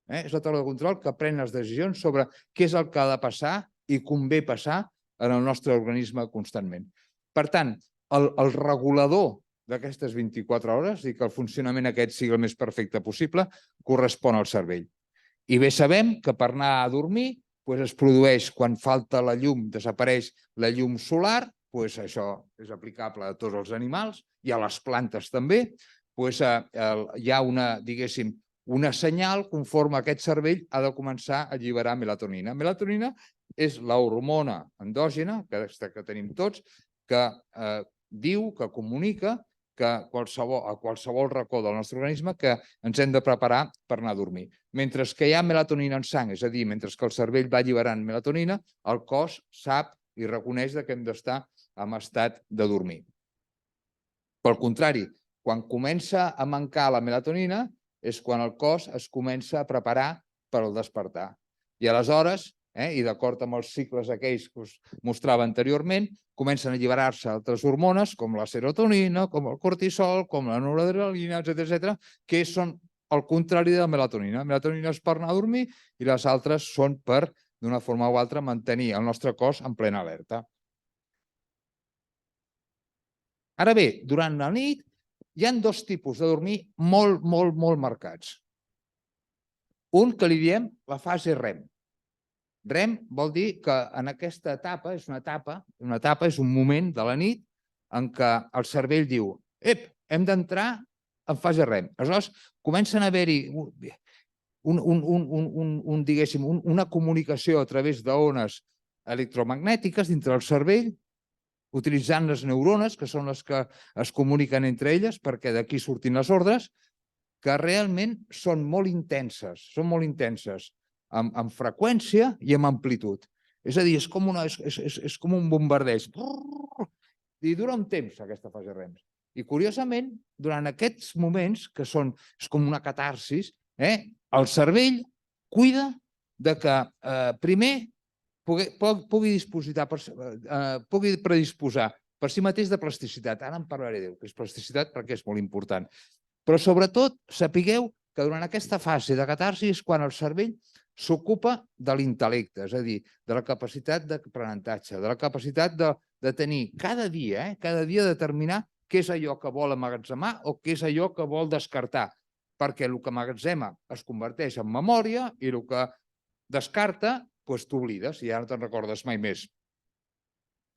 És la torre de control que pren les decisions sobre què és el que ha de passar i convé passar en el nostre organisme constantment. Per tant, el regulador d'aquestes 24 hores i que el funcionament aquest sigui el més perfecte possible correspon al cervell. I bé sabem que per anar a dormir es produeix, quan falta la llum, desapareix la llum solar, això és aplicable a tots els animals i a les plantes també, hi ha una senyal conforme aquest cervell ha de començar a alliberar melatonina. Melatonina és l'hormona endògena que tenim tots, que diu, que comunica que a qualsevol racó del nostre organisme que ens hem de preparar per anar a dormir. Mentre que hi ha melatonina en sang, és a dir, mentre que el cervell va alliberant melatonina, el cos sap i reconeix que hem d'estar en estat de dormir. Pel contrari, quan comença a mancar la melatonina és quan el cos es comença a preparar per al despertar. I aleshores, i d'acord amb els cicles aquells que us mostrava anteriorment, comencen a alliberar-se altres hormones, com la serotonina, com el cortisol, com la noradrenalina, etc., que són el contrari de la melatonina. La melatonina és per anar a dormir i les altres són per, d'una forma o altra, mantenir el nostre cos en plena alerta. Ara bé, durant la nit hi ha dos tipus de dormir molt marcats. Un que li diem la fase REM. REM vol dir que en aquesta etapa, és un moment de la nit en què el cervell diu hem d'entrar en fase REM. Aleshores, comencen a haver-hi una comunicació a través d'ones electromagnètiques dintre del cervell, utilitzant les neurones, que són les que es comuniquen entre elles, perquè d'aquí surtin les ordres, que realment són molt intenses en freqüència i en amplitud. És a dir, és com un bombardeig. I dura un temps, aquesta fase REM. I, curiosament, durant aquests moments, que és com una catarsis, el cervell cuida que, primer, pugui predisposar per si mateix de plasticitat. Ara en parlaré del que és plasticitat perquè és molt important. Però, sobretot, sapigueu que durant aquesta fase de catarsi és quan el cervell s'ocupa de l'intel·lecte, és a dir, de la capacitat d'aprenentatge, de la capacitat de tenir cada dia determinar què és allò que vol emmagatzemar o què és allò que vol descartar, perquè el que emmagatzema es converteix en memòria i el que descarta t'oblides i ja no te'n recordes mai més.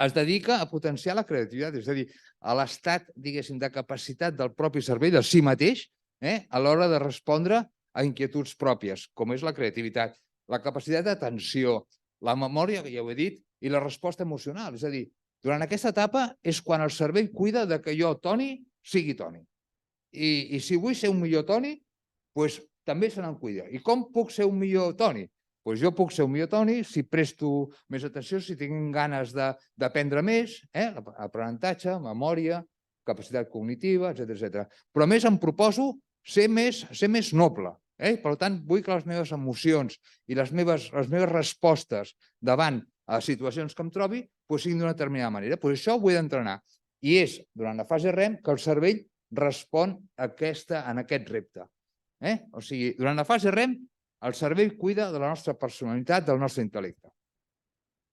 Es dedica a potenciar la creativitat, és a dir, a l'estat, diguéssim, de capacitat del propi cervell, de si mateix, a l'hora de respondre a inquietuds pròpies, com és la creativitat, la capacitat d'atenció, la memòria, que ja ho he dit, i la resposta emocional. És a dir, durant aquesta etapa és quan el cervell cuida que jo, Toni, sigui Toni. I si vull ser un millor Toni, també se n'en cuida. I com puc ser un millor Toni? Doncs jo puc ser un millor Toni si presto més atenció, si tinc ganes d'aprendre més, aprenentatge, memòria, capacitat cognitiva, etc. Però a més em proposo ser més noble. Per tant, vull que les meves emocions i les meves respostes davant a situacions que em trobi siguin d'una determinada manera. Això ho he d'entrenar. I és durant la fase REM que el cervell respon en aquest repte. O sigui, durant la fase REM, el cervell cuida de la nostra personalitat, del nostre intel·lecte.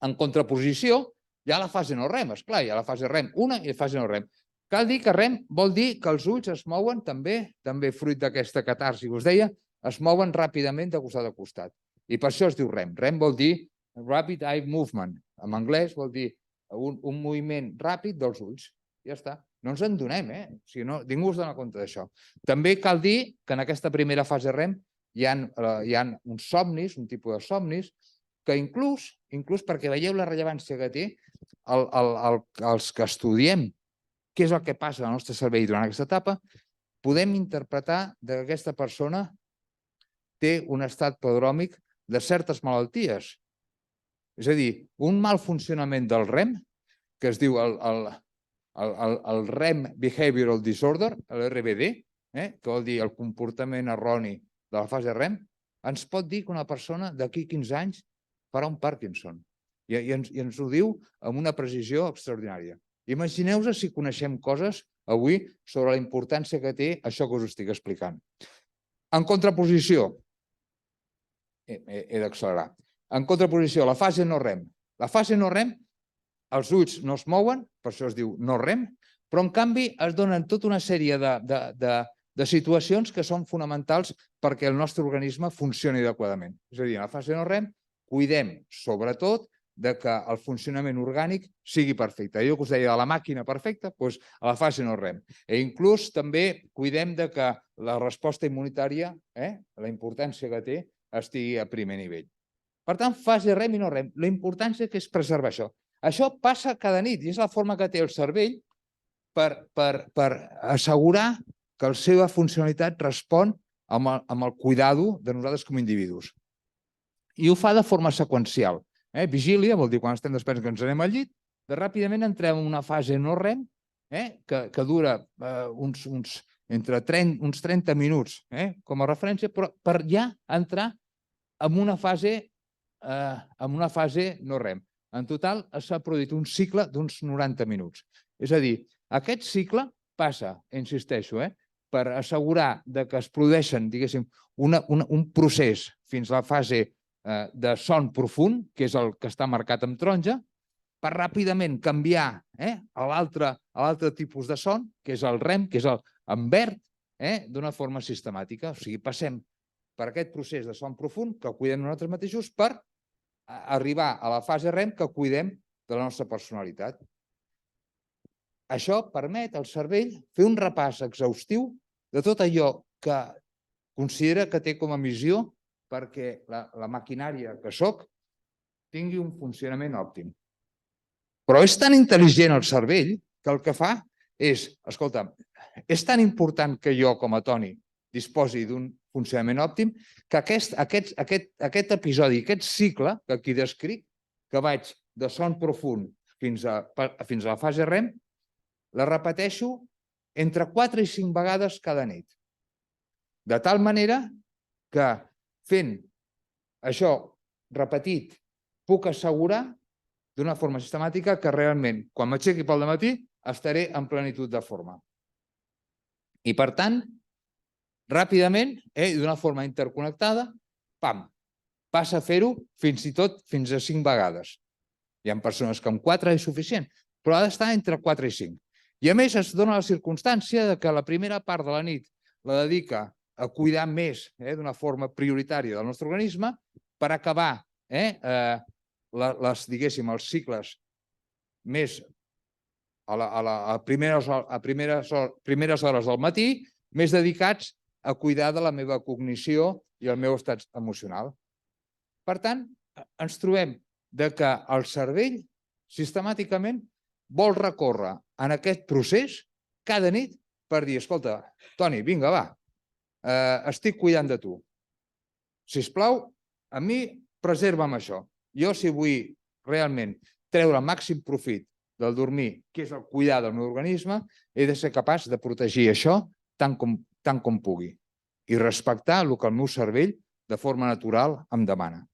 En contraposició, hi ha la fase no REM, esclar, hi ha la fase REM 1 i la fase no REM. Cal dir que REM vol dir que els ulls es mouen també fruit d'aquesta catarsi que us deia, es mouen ràpidament de costat a costat. I per això es diu REM. REM vol dir Rapid Eye Movement. En anglès vol dir un moviment ràpid dels ulls. Ja està. No ens en donem, O sigui, ningú es dona compte d'això. També cal dir que en aquesta primera fase REM hi ha uns somnis, un tipus de somnis, que inclús perquè veieu la rellevància que té, els que estudiem què és el que passa al nostre cervell durant aquesta etapa, podem interpretar que aquesta persona té un estat prodròmic de certes malalties. És a dir, un mal funcionament del REM, que es diu el REM Behavioral Disorder, l'RBD, que vol dir el comportament erroni de la fase REM, ens pot dir que una persona d'aquí 15 anys farà un Parkinson. I ens ho diu amb una precisió extraordinària. Imagineu-vos si coneixem coses avui sobre la importància que té això que us estic explicant. En contraposició, he d'accelerar, en contraposició, la fase no REM. La fase no REM, els ulls no es mouen, per això es diu no REM, però en canvi es donen tota una sèrie de situacions que són fonamentals perquè el nostre organisme funcioni adequadament. És a dir, en la fase no REM cuidem, sobretot, que el funcionament orgànic sigui perfecte. Allò que us deia de la màquina perfecta, doncs a la fase no REM. I inclús també cuidem que la resposta immunitària, la importància que té, estigui a primer nivell. Per tant, fase REM i no REM. La importància que és preservar això. Això passa cada nit i és la forma que té el cervell per assegurar que la seva funcionalitat respon amb el cuidado de nosaltres com a individus. I ho fa de forma seqüencial. Vigília vol dir quan estem desperts que ens anem al llit, ràpidament entrem en una fase no REM que dura entre uns 30 minuts com a referència, però per ja entrar en una fase no REM. En total s'ha produït un cicle d'uns 90 minuts. És a dir, aquest cicle passa, insisteixo, per assegurar que es produeixen, diguéssim, un procés fins a la fase de son profund, que és el que està marcat amb taronja, per ràpidament canviar a l'altre tipus de son, que és el REM, que és en verd, d'una forma sistemàtica. O sigui, passem per aquest procés de son profund que cuidem nosaltres mateixos per arribar a la fase REM que cuidem de la nostra personalitat. Això permet al cervell fer un repàs exhaustiu de tot allò que considera que té com a missió perquè la maquinària que soc tingui un funcionament òptim. Però és tan intel·ligent el cervell que el que fa és, escolta, és tan important que jo com a Toni disposi d'un funcionament òptim que aquest episodi, aquest cicle que aquí descric, que vaig de son profund fins a la fase REM, la repeteixo entre 4 i 5 vegades cada nit. De tal manera que fent això repetit puc assegurar d'una forma sistemàtica que realment, quan m'aixequi pel dematí, estaré en plenitud de forma. I per tant, ràpidament, d'una forma interconnectada, passa a fer-ho fins i tot fins a 5 vegades. Hi ha persones que amb 4 és suficient, però ha d'estar entre 4 i 5. I a més es dona la circumstància que la primera part de la nit la dedica a cuidar més d'una forma prioritària del nostre organisme per acabar els cicles més a primeres hores del matí, més dedicats a cuidar de la meva cognició i el meu estat emocional. Per tant, ens trobem que el cervell sistemàticament vol recórrer en aquest procés cada nit per dir, escolta, Toni, vinga, va, estic cuidant de tu. Sisplau, a mi preserva'm això. Jo, si vull realment treure el màxim profit del dormir, que és el cuidar del meu organisme, he de ser capaç de protegir això tant com pugui i respectar el que el meu cervell de forma natural em demana.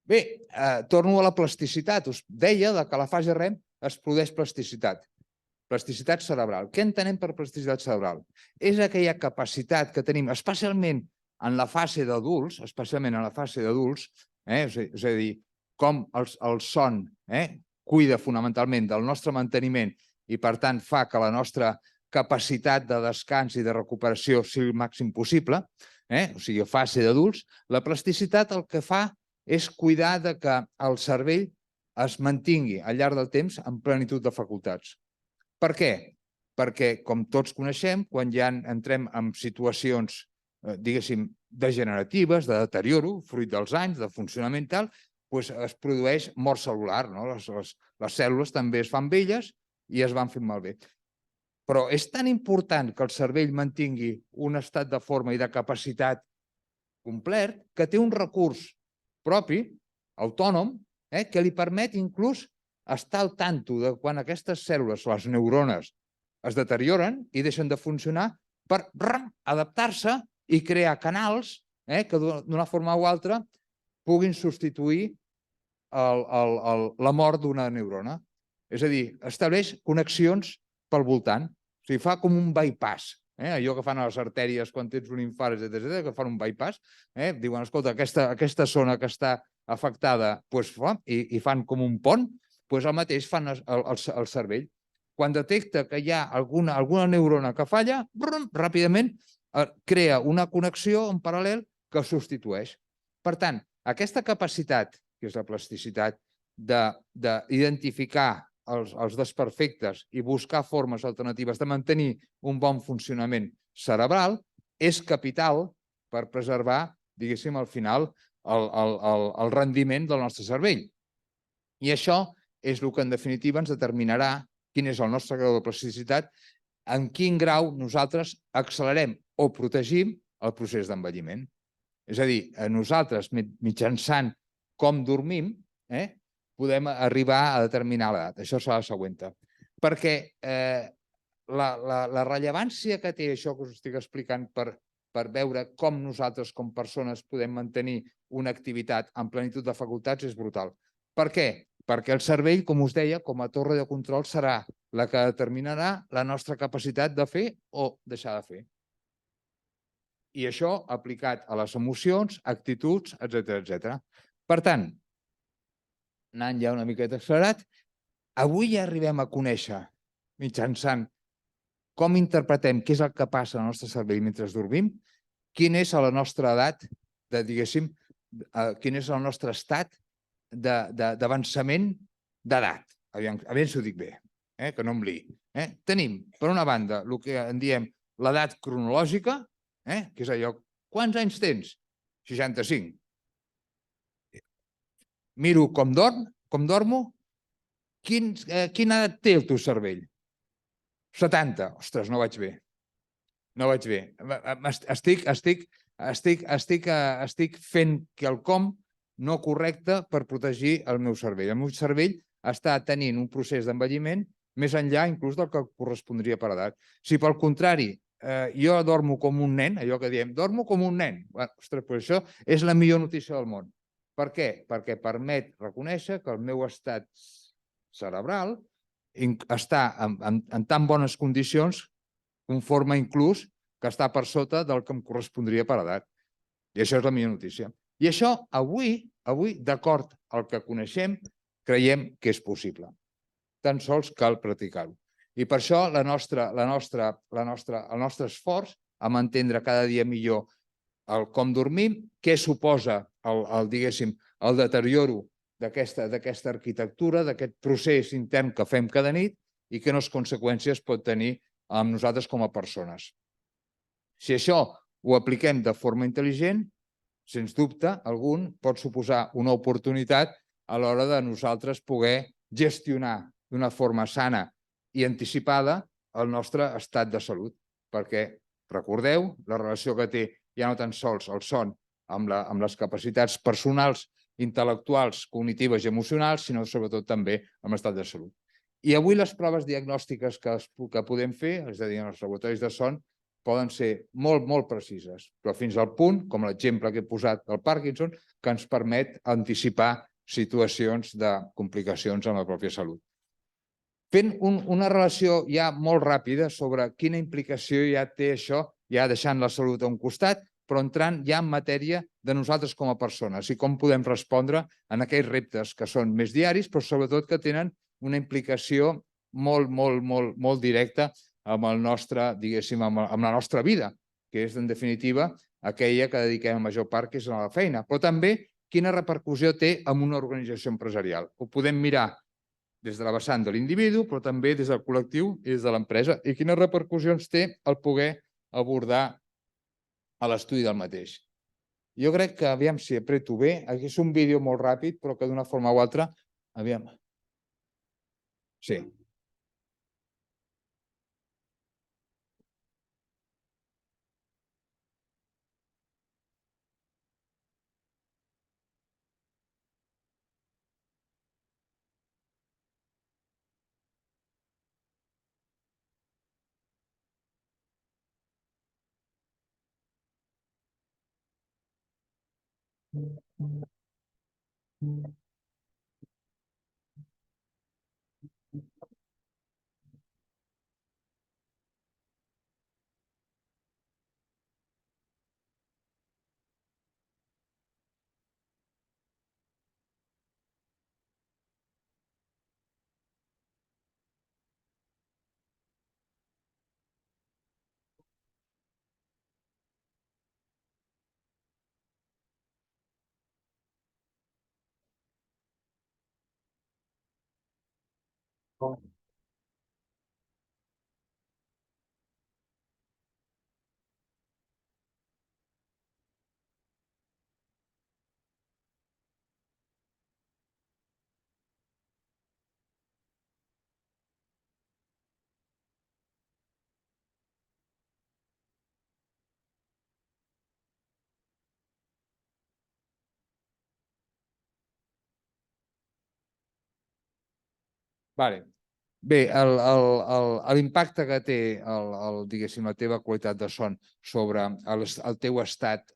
Bé, torno a la plasticitat. Us deia que a la fase REM es produeix plasticitat. Plasticitat cerebral. Què entenem per plasticitat cerebral? És aquella capacitat que tenim, especialment en la fase d'adults, és a dir, com el son cuida fonamentalment del nostre manteniment i, per tant, fa que la nostra capacitat de descans i de recuperació sigui el màxim possible, o sigui, a fase d'adults, la plasticitat el que fa és cuidar que el cervell es mantingui al llarg del temps en plenitud de facultats. Per què? Perquè, com tots coneixem, quan ja entrem en situacions, diguéssim, degeneratives, de deterioro, fruit dels anys, de funcionament tal, es produeix mort cel·lular. Les cèl·lules també es fan velles i es van fent malbé. Però és tan important que el cervell mantingui un estat de forma i de capacitat complet que té un recurs propi, autònom, que li permet inclús estar al tanto de quan aquestes cèl·lules, les neurones, es deterioren i deixen de funcionar per adaptar-se i crear canals que d'una forma o altra puguin substituir la mort d'una neurona. És a dir, estableix connexions pel voltant. O sigui, fa com un bypass. Allò que fan a les artèries quan tens un infart, etc., que fan un bypass. Diuen, escolta, aquesta zona que està afectada i fan com un pont, el mateix fan el cervell. Quan detecta que hi ha alguna neurona que falla, ràpidament crea una connexió en paral·lel que substitueix. Per tant, aquesta capacitat, que és la plasticitat, d'identificar els desperfectes i buscar formes alternatives de mantenir un bon funcionament cerebral, és capital per preservar, diguéssim, al final, el rendiment del nostre cervell. I això és el que, en definitiva, ens determinarà quin és el nostre grau de plasticitat, en quin grau nosaltres accelerem o protegim el procés d'envelliment. És a dir, nosaltres, mitjançant com dormim, podem arribar a determinar l'edat. Això serà la següent. Perquè la rellevància que té això que us estic explicant per veure com nosaltres, com persones, podem mantenir una activitat en plenitud de facultats és brutal. Per què? Perquè el cervell, com us deia, com a torre de control, serà la que determinarà la nostra capacitat de fer o deixar de fer. I això aplicat a les emocions, actituds, etc. Per tant, anant ja una miqueta accelerat, avui ja arribem a conèixer, mitjançant com interpretem què és el que passa al nostre cervell mentre dormim, quina és la nostra edat, diguéssim, quin és el nostre estat d'avançament d'edat. Aviam si ho dic bé, que no em liï. Tenim, per una banda, el que en diem l'edat cronològica, que és allò, quants anys tens? 65. Miro com dormo, quina edat té el teu cervell? 70. Ostres, no vaig bé. No vaig bé. Estic fent quelcom no correcte per protegir el meu cervell. El meu cervell està tenint un procés d'envelliment més enllà inclús del que correspondria per edat. Si pel contrari jo dormo com un nen, allò que diem, dormo com un nen, ostres, doncs això és la millor notícia del món. Per què? Perquè permet reconèixer que el meu estat cerebral està en tan bones condicions conforme inclús que està per sota del que em correspondria per edat. I això és la millor notícia. I això avui, d'acord al que coneixem, creiem que és possible. Tan sols cal practicar-ho. I per això el nostre esforç a entendre cada dia millor el com dormim, què suposa el deterioro d'aquesta arquitectura, d'aquest procés intern que fem cada nit i quines conseqüències pot tenir amb nosaltres com a persones. Si això ho apliquem de forma intel·ligent, sens dubte, algun pot suposar una oportunitat a l'hora de nosaltres poder gestionar d'una forma sana i anticipada el nostre estat de salut. Perquè, recordeu, la relació que té ja no tan sols el son amb les capacitats personals, intel·lectuals, cognitives i emocionals, sinó sobretot també amb l'estat de salut. I avui les proves diagnòstiques que podem fer, és a dir, en els laboratoris de son, poden ser molt, molt precises, però fins al punt, com l'exemple que he posat del Parkinson, que ens permet anticipar situacions de complicacions en la pròpia salut. Fent una relació ja molt ràpida sobre quina implicació ja té això, ja deixant la salut a un costat, però entrant ja en matèria de nosaltres com a persones i com podem respondre en aquells reptes que són més diaris, però sobretot que tenen una implicació molt directa amb el nostre, diguéssim, amb la nostra vida, que és, en definitiva, aquella que dediquem la major part, que és a la feina, però també quina repercussió té en una organització empresarial. Ho podem mirar des de la vessant de l'individu, però també des del col·lectiu i des de l'empresa, i quines repercussions té el poder abordar a l'estudi del mateix. Jo crec que, aviam si apreto bé, aquí és un vídeo molt ràpid, però que d'una forma o altra, aviam. Sí. Vale. Bé, l'impacte que té diguéssim, la teva qualitat de son sobre el teu estat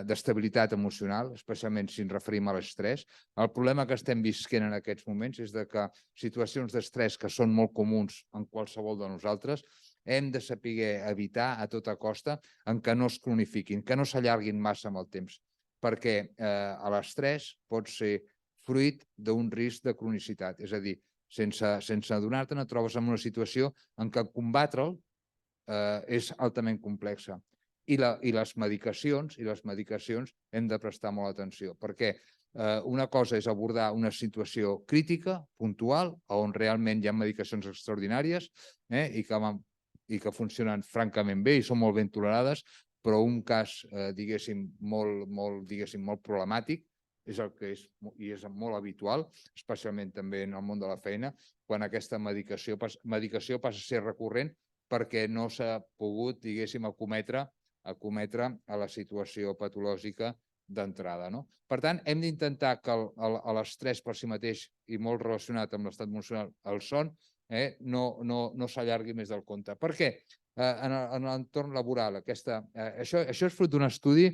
d'estabilitat emocional, especialment si ens referim a l'estrès. El problema que estem visquent en aquests moments és que situacions d'estrès que són molt comuns en qualsevol de nosaltres hem de saber evitar a tota costa en què no es cronifiquin, que no s'allarguin massa amb el temps, perquè l'estrès pot ser fruit d'un risc de cronicitat. És a dir, sense adonar-te'n et trobes en una situació en què combatre'l és altament complexa. I les medicacions hem de prestar molt atenció, perquè una cosa és abordar una situació crítica, puntual, on realment hi ha medicacions extraordinàries i que funcionen francament bé i són molt ben tolerades, però un cas, diguéssim, molt problemàtic, és el que és, i és molt habitual, especialment també en el món de la feina, quan aquesta medicació passa a ser recurrent perquè no s'ha pogut, diguéssim, acometre a la situació patològica d'entrada. Per tant, hem d'intentar que l'estrès per si mateix i molt relacionat amb l'estat emocional, el son, no s'allargui més del compte. Per què? En l'entorn laboral, això és fruit d'un estudi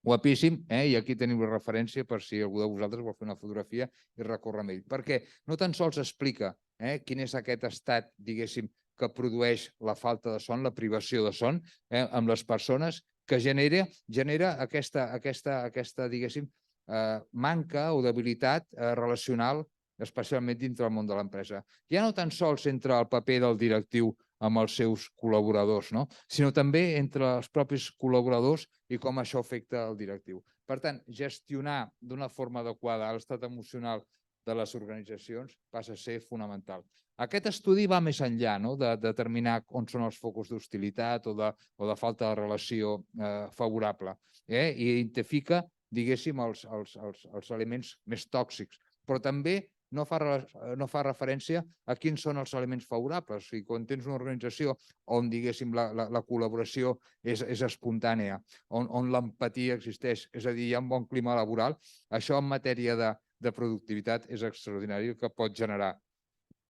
guapíssim, i aquí tenim la referència per si algú de vosaltres vol fer una fotografia i recórrer amb ell, perquè no tan sols explica quin és aquest estat, diguéssim, que produeix la falta de son, la privació de son amb les persones, que genera aquesta diguéssim, manca o debilitat relacional, especialment dintre del món de l'empresa. Ja no tan sols entre el paper del directiu amb els seus col·laboradors, sinó també entre els propis col·laboradors i com això afecta el directiu. Per tant, gestionar d'una forma adequada l'estat emocional de les organitzacions passa a ser fonamental. Aquest estudi va més enllà de determinar on són els focus d'hostilitat o de falta de relació favorable i identifica, diguéssim, els elements més tòxics, però també no fa referència a quins són els elements favorables. O sigui, quan tens una organització on, diguéssim, la col·laboració és espontània, on l'empatia existeix, és a dir, hi ha un bon clima laboral, això en matèria de productivitat és extraordinari que pot generar.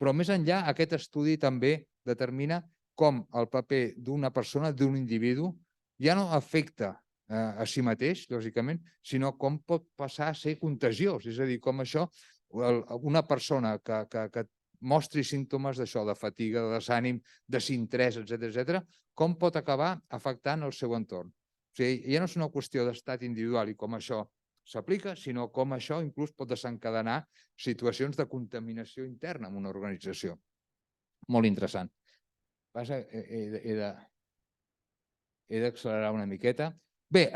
Però més enllà, aquest estudi també determina com el paper d'una persona, d'un individu, ja no afecta a si mateix, lògicament, sinó com pot passar a ser contagiós. És a dir, com això, una persona que mostri símptomes d'això, de fatiga, de desànim, de desinterès, etc., com pot acabar afectant el seu entorn. O sigui, ja no és una qüestió d'estat individual i com això s'aplica, sinó com això inclús pot desencadenar situacions de contaminació interna en una organització. Molt interessant. He d'accelerar una miqueta. Bé,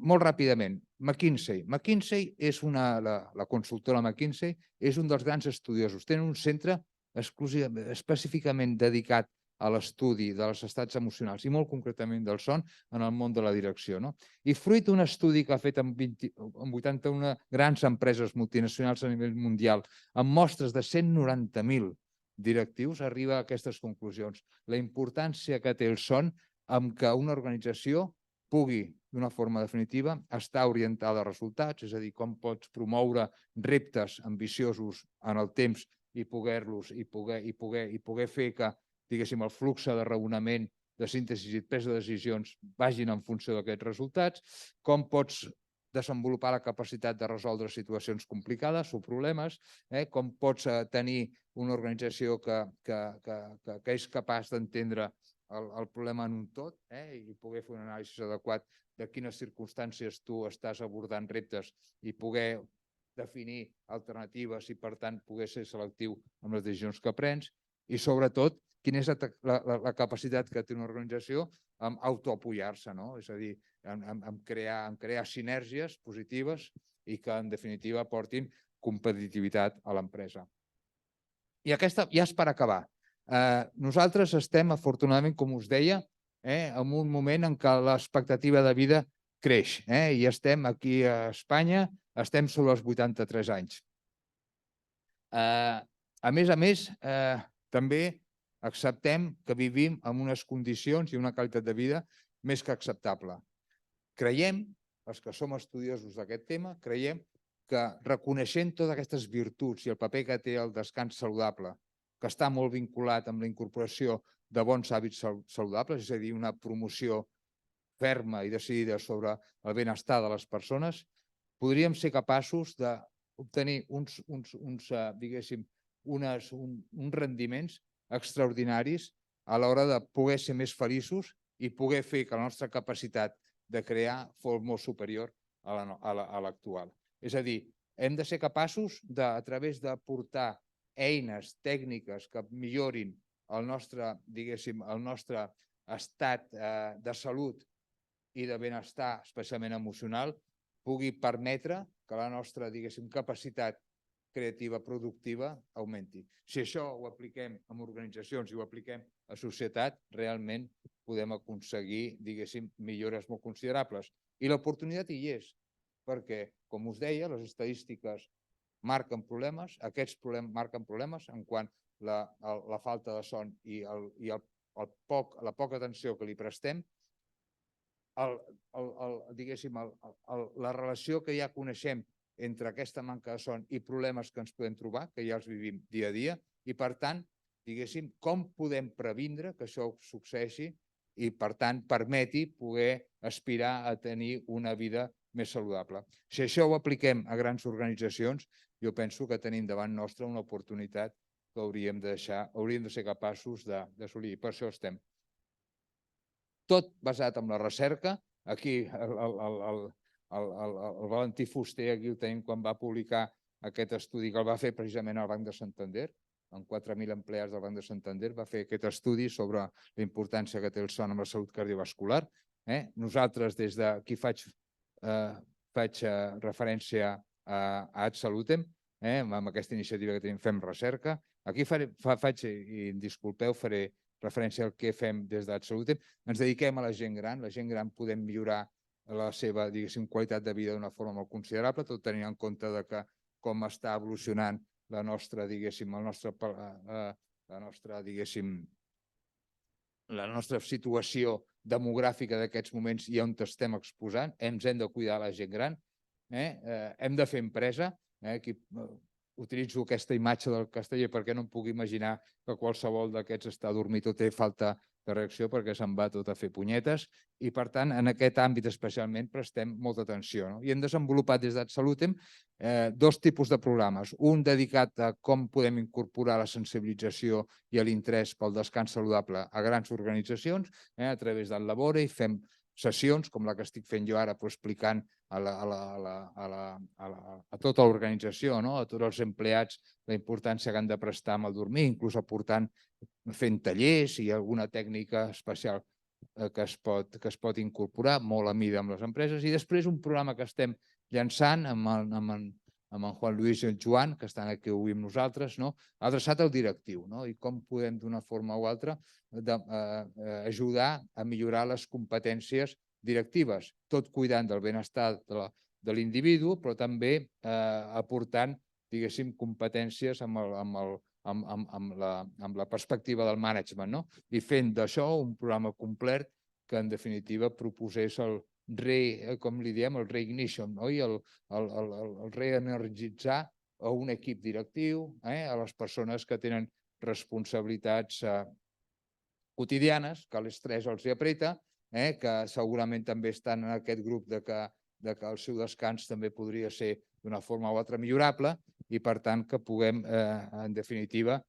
molt ràpidament, McKinsey. McKinsey és la consultora McKinsey és un dels grans estudiosos. Tenen un centre específicament dedicat a l'estudi dels estats emocionals i molt concretament del son en el món de la direcció. I fruit d'un estudi que ha fet amb 81 grans empreses multinacionals a nivell mundial, amb mostres de 190.000 directius, arriba a aquestes conclusions. La importància que té el son amb què una organització pugui, d'una forma definitiva, estar orientada a resultats, és a dir, com pots promoure reptes ambiciosos en el temps i poder-los i poder fer que, diguéssim, el flux de raonament, de síntesi i presa de decisions vagin en funció d'aquests resultats, com pots desenvolupar la capacitat de resoldre situacions complicades o problemes, com pots tenir una organització que és capaç d'entendre el problema en un tot i poder fer un anàlisi adequat de quines circumstàncies tu estàs abordant reptes i poder definir alternatives i, per tant, poder ser selectiu amb les decisions que prens i, sobretot, quina és la capacitat que té una organització en autoapoyar-se, és a dir, en crear sinergies positives i que, en definitiva, portin competitivitat a l'empresa. I aquesta ja és per acabar. Nosaltres estem, afortunadament, com us deia, en un moment en què l'expectativa de vida creix i estem aquí a Espanya, estem sobre els 83 anys. A més, també acceptem que vivim en unes condicions i una qualitat de vida més que acceptable. Creiem, els que som estudiosos d'aquest tema, creiem que reconeixent totes aquestes virtuts i el paper que té el descans saludable, que està molt vinculat amb la incorporació de bons hàbits saludables, és a dir, una promoció ferma i decidida sobre el benestar de les persones, podríem ser capaços d'obtenir uns rendiments extraordinaris a l'hora de poder ser més feliços i poder fer que la nostra capacitat de crear fos molt superior a l'actual. És a dir, hem de ser capaços, a través d'aportar eines tècniques que millorin el nostre estat de salut i de benestar, especialment emocional, pugui permetre que la nostra capacitat creativa, productiva, augmenti. Si això ho apliquem en organitzacions i ho apliquem a societat, realment podem aconseguir, millores molt considerables. I l'oportunitat hi és, perquè, com us deia, les estadístiques marquen problemes, aquests marquen problemes en quant a la falta de son i la poca atenció que li prestem, la relació que ja coneixem entre aquesta manca de son i problemes que ens podem trobar, que ja els vivim dia a dia, i per tant, com podem previndre que això succeeixi i, per tant, permeti poder aspirar a tenir una vida més saludable. Si això ho apliquem a grans organitzacions, jo penso que tenim davant nostre una oportunitat que hauríem de ser capaços d'assolir. Per això estem. Tot basat en la recerca. Aquí el Valentí Fuster, aquí ho tenim quan va publicar aquest estudi que el va fer precisament al Banc de Santander, amb 4.000 empleats del Banc de Santander, va fer aquest estudi sobre la importància que té el son en la salut cardiovascular. Nosaltres, des d'aquí faig referència a AdSalutem, amb aquesta iniciativa que tenim, fem recerca. Aquí faig, i disculpeu, faré referència al que fem des d'AdSalutem. Ens dediquem a la gent gran. La gent gran podem millorar la seva, qualitat de vida d'una forma molt considerable, tot tenint en compte que com està evolucionant la nostra, diguéssim, la nostra situació demogràfica d'aquests moments i on estem exposant, ens hem de cuidar la gent gran, hem de fer empresa. Aquí utilitzo aquesta imatge del casteller perquè no em puc imaginar que qualsevol d'aquests està dormit o té falta de reacció perquè se'n va tot a fer punyetes i, per tant, en aquest àmbit especialment prestem molta atenció. I hem desenvolupat des d'Atsalutem dos tipus de programes. Un dedicat a com podem incorporar la sensibilització i l'interès pel descans saludable a grans organitzacions, a través del Labore, i fem sessions, com la que estic fent jo ara, però explicant a tota l'organització, a tots els empleats, la importància que han de prestar amb el dormir, inclús fent tallers i alguna tècnica especial que es pot incorporar molt a mida amb les empreses. I després un programa que estem llançant amb en Juan Luis i en Joan, que estan aquí avui amb nosaltres, adreçat al directiu, i com podem d'una forma o altra ajudar a millorar les competències directives, tot cuidant del benestar de l'individu, però també aportant, diguéssim, competències amb la perspectiva del management, i fent d'això un programa complet que, en definitiva, proposés com li diem, el reignition, i el reenergitzar a un equip directiu, a les persones que tenen responsabilitats quotidianes, que l'estrès els hi apreta, que segurament també estan en aquest grup de que el seu descans també podria ser d'una forma o altra millorable i, per tant, que puguem, en definitiva,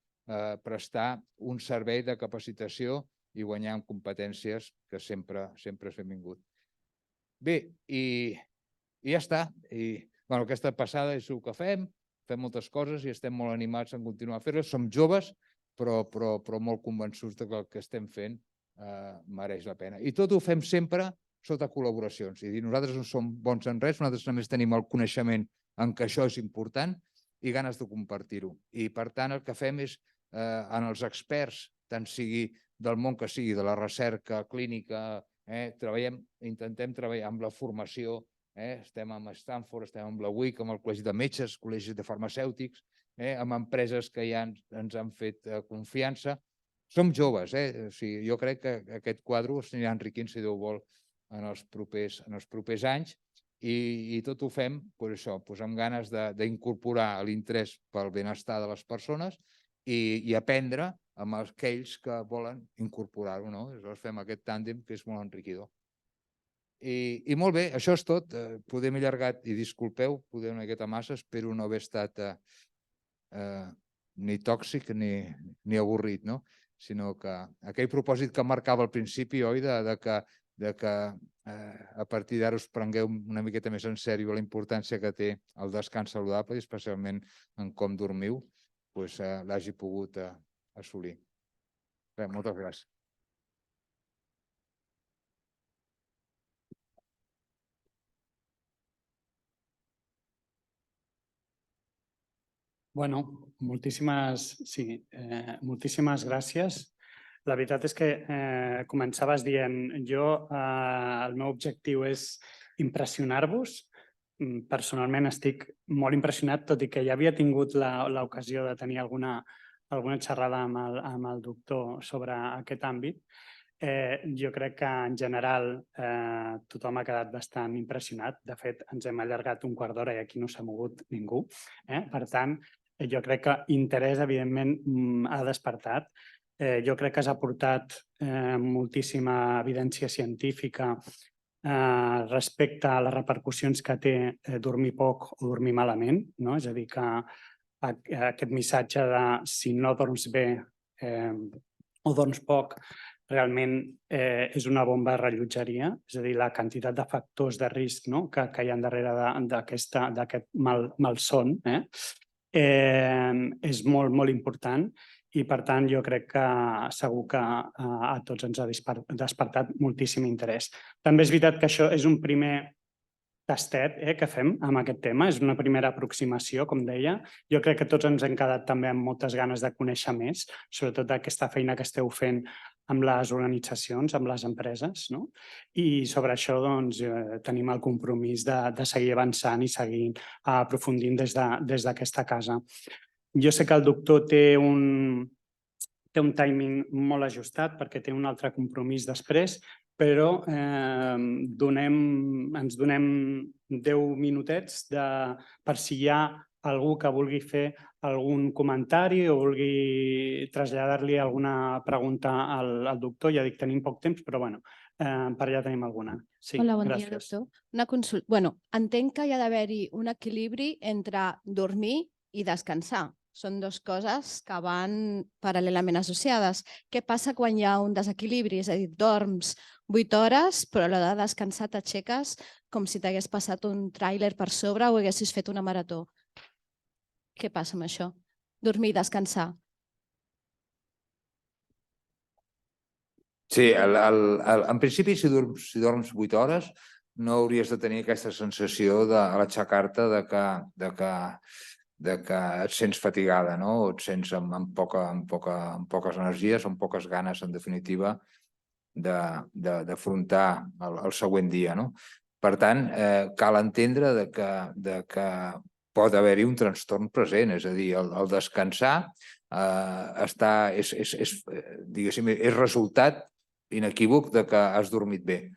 prestar un servei de capacitació i guanyar en competències que sempre és benvingut. Bé, i ja està. Aquesta passada és el que fem moltes coses i estem molt animats en continuar a fer-les. Som joves, però molt convençuts que el que estem fent mereix la pena. I tot ho fem sempre sota col·laboracions. És a dir, nosaltres no som bons en res, nosaltres només tenim el coneixement en què això és important i ganes de compartir-ho. I, per tant, el que fem és, en els experts, tant sigui del món que sigui, de la recerca clínica, intentem treballar amb la formació, estem amb Stanford, estem amb la UIC, amb el Col·legi de Metges, col·legis de farmacèutics, amb empreses que ja ens han fet confiança. Som joves, jo crec que aquest quadre s'anirà enriquint, si Déu vol, en els propers anys i tot ho fem amb ganes d'incorporar l'interès pel benestar de les persones i aprendre amb aquells que volen incorporar-ho. Aleshores fem aquest tàndem que és molt enriquidor. I molt bé, això és tot. Poder m'he allargat i disculpeu, poder una miqueta massa, espero no haver estat ni tòxic ni avorrit, sinó que aquell propòsit que marcava al principi, oi, que a partir d'ara us prengueu una miqueta més en sèrio la importància que té el descans saludable i especialment en com dormiu, l'hagi pogut assolir. Moltes gràcies. Bueno, moltíssimes gràcies. La veritat és que començaves dient el meu objectiu és impressionar-vos. Personalment estic molt impressionat, tot i que ja havia tingut l'ocasió de tenir alguna xerrada amb el doctor sobre aquest àmbit. Jo crec que en general tothom ha quedat bastant impressionat. De fet, ens hem allargat un quart d'hora i aquí no s'ha mogut ningú. Per tant, jo crec que interès, evidentment, ha despertat. Jo crec que has aportat moltíssima evidència científica respecte a les repercussions que té dormir poc o dormir malament. És a dir, que aquest missatge de si no dorms bé o dorms poc realment és una bomba de rellotgeria. És a dir, la quantitat de factors de risc que hi ha darrere d'aquest malson és molt, molt important i, per tant, jo crec que segur que a tots ens ha despertat moltíssim interès. També és veritat que això és un primer tastet que fem amb aquest tema, és una primera aproximació, com deia. Jo crec que tots ens hem quedat també amb moltes ganes de conèixer més, sobretot aquesta feina que esteu fent amb les organitzacions, amb les empreses, i sobre això tenim el compromís de seguir avançant i seguir aprofundint des d'aquesta casa. Jo sé que el doctor té un timing molt ajustat perquè té un altre compromís després, però ens donem 10 minutets per si hi ha algú que vulgui fer algun comentari o vulgui traslladar-li alguna pregunta al doctor. Ja dic, tenim poc temps, però bueno, per allà tenim alguna. Sí, Hola, bon dia, gràcies. doctor. Una consulta. Bueno, entenc que hi ha d'haver-hi un equilibri entre dormir i descansar. Són dues coses que van paral·lelament associades. Què passa quan hi ha un desequilibri? És a dir, dorms 8 hores, però a l'hora de descansar t'aixeques com si t'hagués passat un tràiler per sobre o haguessis fet una marató. Què passa amb això? Dormir i descansar. Sí, en principi, si dorms 8 hores, no hauries de tenir aquesta sensació a l'aixecar-te de que et sents fatigada, no? O et sents amb poques energies, amb poques ganes, en definitiva, d'afrontar el següent dia, no? Per tant, cal entendre que pot haver-hi un trastorn present, és a dir, el descansar és resultat inequívoc de que has dormit bé.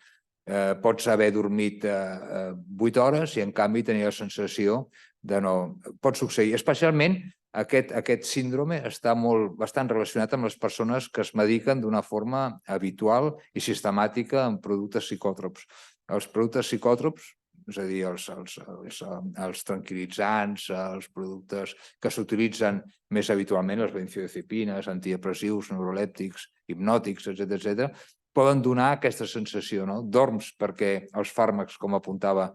Pots haver dormit 8 hores i en canvi tenir la sensació de no... Pot succeir. Especialment aquest síndrome està bastant relacionat amb les persones que es mediquen d'una forma habitual i sistemàtica amb productes psicòtrops. Els productes psicòtrops, és a dir, els tranquil·litzants, els productes que s'utilitzen més habitualment, les benzodiazepines, antidepressius, neurolèptics, hipnòtics, etc., poden donar aquesta sensació, no? Dorms perquè els fàrmacs, com apuntava,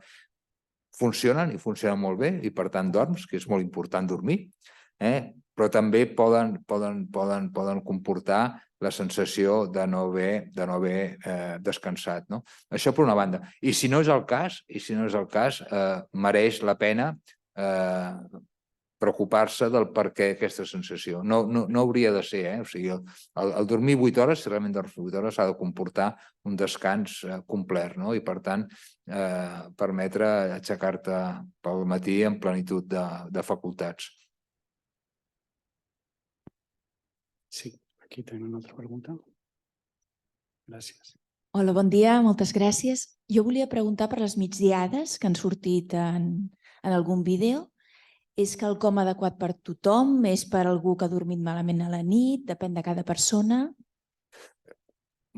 funcionen i funcionen molt bé i per tant dorms, que és molt important dormir, però també poden comportar la sensació de no haver descansat, no? Això per una banda. I si no és el cas, mereix la pena preocupar-se del per què aquesta sensació. No hauria de ser, o sigui, el dormir 8 hores, si realment dorms 8 hores, ha de comportar un descans complet, no? I per tant, permetre aixecar-te pel matí en plenitud de facultats. Sí, aquí tenim una altra pregunta. Gràcies. Hola, bon dia, moltes gràcies. Jo volia preguntar per les migdiades que han sortit en algun vídeo. És quelcom adequat per tothom? És per algú que ha dormit malament a la nit? Depèn de cada persona?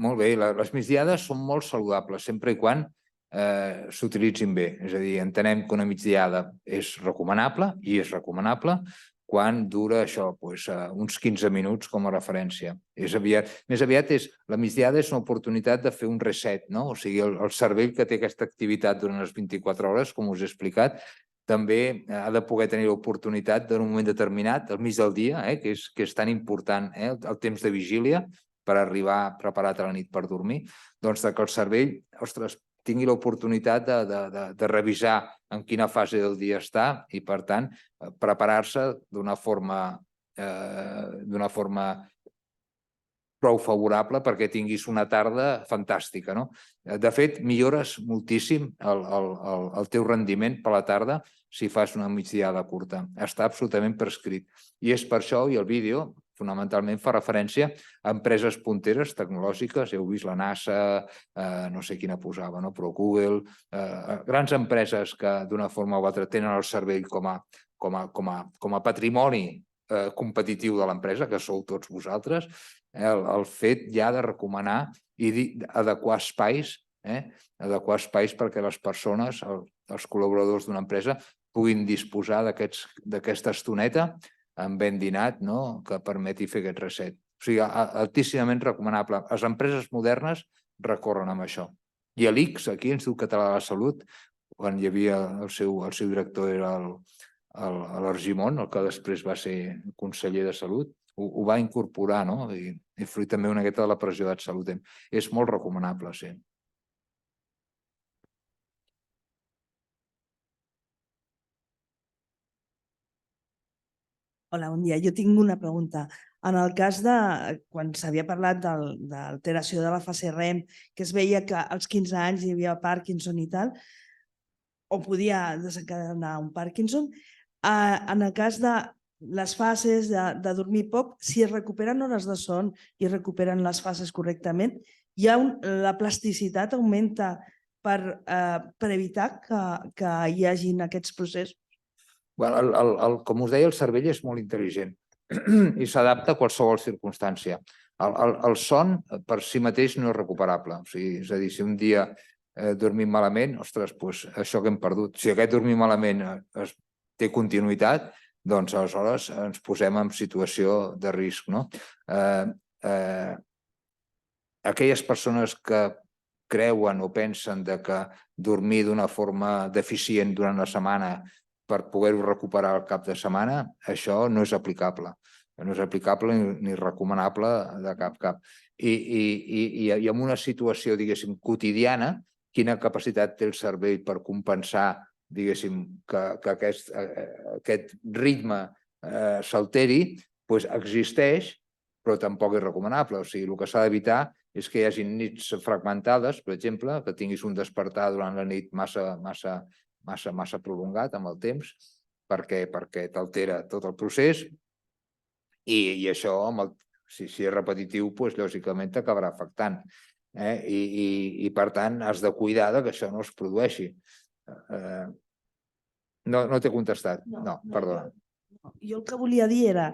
Molt bé, les migdiades són molt saludables, sempre i quan s'utilitzin bé. És a dir, entenem que una migdiada és recomanable i és recomanable quan dura això, uns 15 minuts com a referència. Més aviat la migdiada és una oportunitat de fer un reset, no? O sigui, el cervell que té aquesta activitat durant les 24 hores, com us he explicat, també ha de poder tenir l'oportunitat en un moment determinat, al mig del dia, que és tan important, el temps de vigília, per arribar preparat a la nit per dormir, doncs que el cervell, tingui l'oportunitat de revisar en quina fase del dia està i, per tant, preparar-se d'una forma prou favorable perquè tinguis una tarda fantàstica, no? De fet, millores moltíssim el teu rendiment per la tarda si fas una migdiada curta. Està absolutament prescrit. I és per això, i el vídeo, fonamentalment fa referència a empreses punteres tecnològiques, heu vist la NASA, no sé quina posava, però Google, grans empreses que d'una forma o altra tenen el cervell com a patrimoni competitiu de l'empresa, que sou tots vosaltres, el fet ja de recomanar i adequar espais perquè les persones, els col·laboradors d'una empresa, puguin disposar d'aquesta estoneta amb ben dinat, que permeti fer aquest reset. O sigui, altíssimament recomanable. Les empreses modernes recorren amb això. I l'ICS, aquí, l'Institut Català de la Salut, quan hi havia el seu director era l'Argimon, el que després va ser conseller de Salut, ho va incorporar, i fruit també una miqueta de la pressió de Salut. És molt recomanable, sí. Hola, bon dia. Jo tinc una pregunta. En el cas de quan s'havia parlat de l'alteració de la fase REM, que es veia que als 15 anys hi havia Parkinson i tal, o podia desencadenar un Parkinson, en el cas de les fases de dormir poc, si es recuperen hores de son i recuperen les fases correctament, la plasticitat augmenta per evitar que hi hagin aquests processos. Com us deia, el cervell és molt intel·ligent i s'adapta a qualsevol circumstància. El son per si mateix no és recuperable. És a dir, si un dia dormim malament, ostres, això que hem perdut. Si aquest dormir malament té continuïtat, doncs aleshores ens posem en situació de risc. Aquelles persones que creuen o pensen que dormir d'una forma deficient durant la setmana per poder-ho recuperar al cap de setmana, això no és aplicable. No és aplicable ni recomanable de cap. I en una situació, diguéssim, quotidiana, quina capacitat té el cervell per compensar, diguéssim, que aquest ritme s'alteri, doncs existeix, però tampoc és recomanable. O sigui, el que s'ha d'evitar és que hi hagi nits fragmentades, per exemple, que tinguis un despertar durant la nit massa prolongat amb el temps, perquè t'altera tot el procés i això, si és repetitiu, lògicament t'acabarà afectant. I per tant, has de cuidar que això no es produeixi. No t'he contestat. No, perdona. Jo el que volia dir era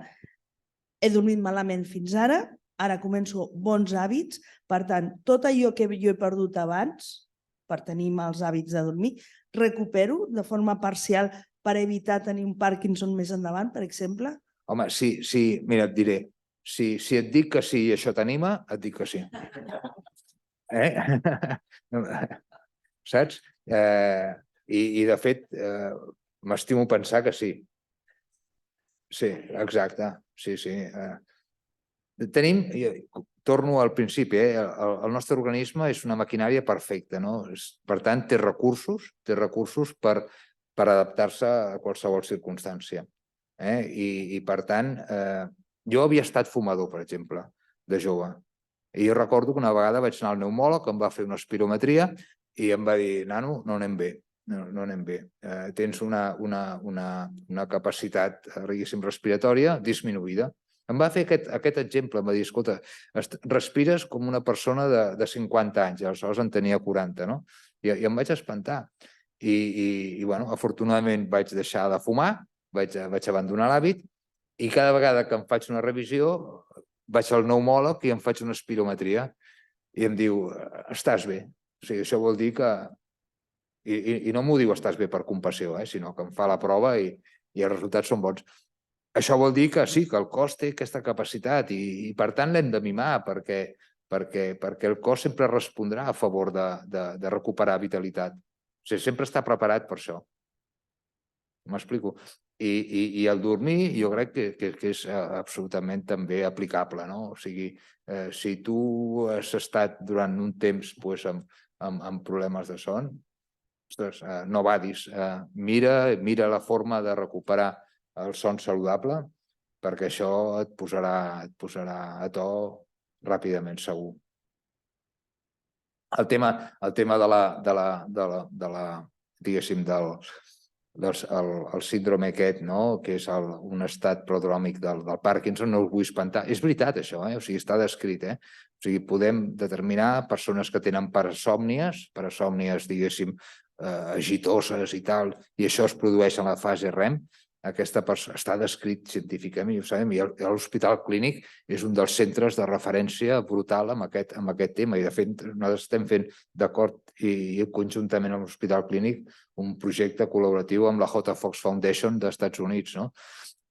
he dormit malament fins ara començo bons hàbits, per tant, tot allò que jo he perdut abans, per tenir mals hàbits de dormir, recupero de forma parcial per evitar tenir un Parkinson més endavant, per exemple? Home, sí, mira, et diré, si et dic que sí i això t'anima, et dic que sí. Saps? I de fet, m'estimo pensar que sí. Sí, exacte. Sí. Torno al principi, el nostre organisme és una maquinària perfecta, no? Per tant, té recursos per adaptar-se a qualsevol circumstància. I per tant, jo havia estat fumador, per exemple, de jove. I jo recordo que una vegada vaig anar al pneumòleg, em va fer una espirometria i em va dir, nano, no anem bé. No anem bé. Tens una capacitat, diguéssim, respiratòria disminuïda. Em va fer aquest exemple, em va dir, escolta, respires com una persona de 50 anys, aleshores en tenia 40, no? I em vaig espantar. I afortunadament vaig deixar de fumar, vaig abandonar l'hàbit i cada vegada que em faig una revisió vaig al pneumòleg i em faig una espirometria i em diu, estàs bé. O sigui, això vol dir que... I no m'ho diu estàs bé per compassió, sinó que em fa la prova i els resultats són bons. Això vol dir que sí, que el cos té aquesta capacitat i per tant l'hem de mimar perquè el cos sempre respondrà a favor de recuperar vitalitat. O sigui, sempre està preparat per això. M'explico? I el dormir jo crec que és absolutament també aplicable, no? O sigui, si tu has estat durant un temps amb problemes de son, no badis, mira la forma de recuperar el son saludable perquè això et posarà a to ràpidament, segur. El tema de la diguéssim, el síndrome aquest, que és un estat prodròmic del Parkinson, no us vull espantar. És veritat, això, o sigui, està descrit. O sigui, podem determinar persones que tenen parasòmnies, diguéssim, agitoses i tal, i això es produeix en la fase REM. Aquesta persona està descrit científicament, ho sabem, i l'Hospital Clínic és un dels centres de referència brutal amb aquest tema, i de fet nosaltres estem fent d'acord i conjuntament amb l'Hospital Clínic un projecte col·laboratiu amb la J. Fox Foundation dels Estats Units, no?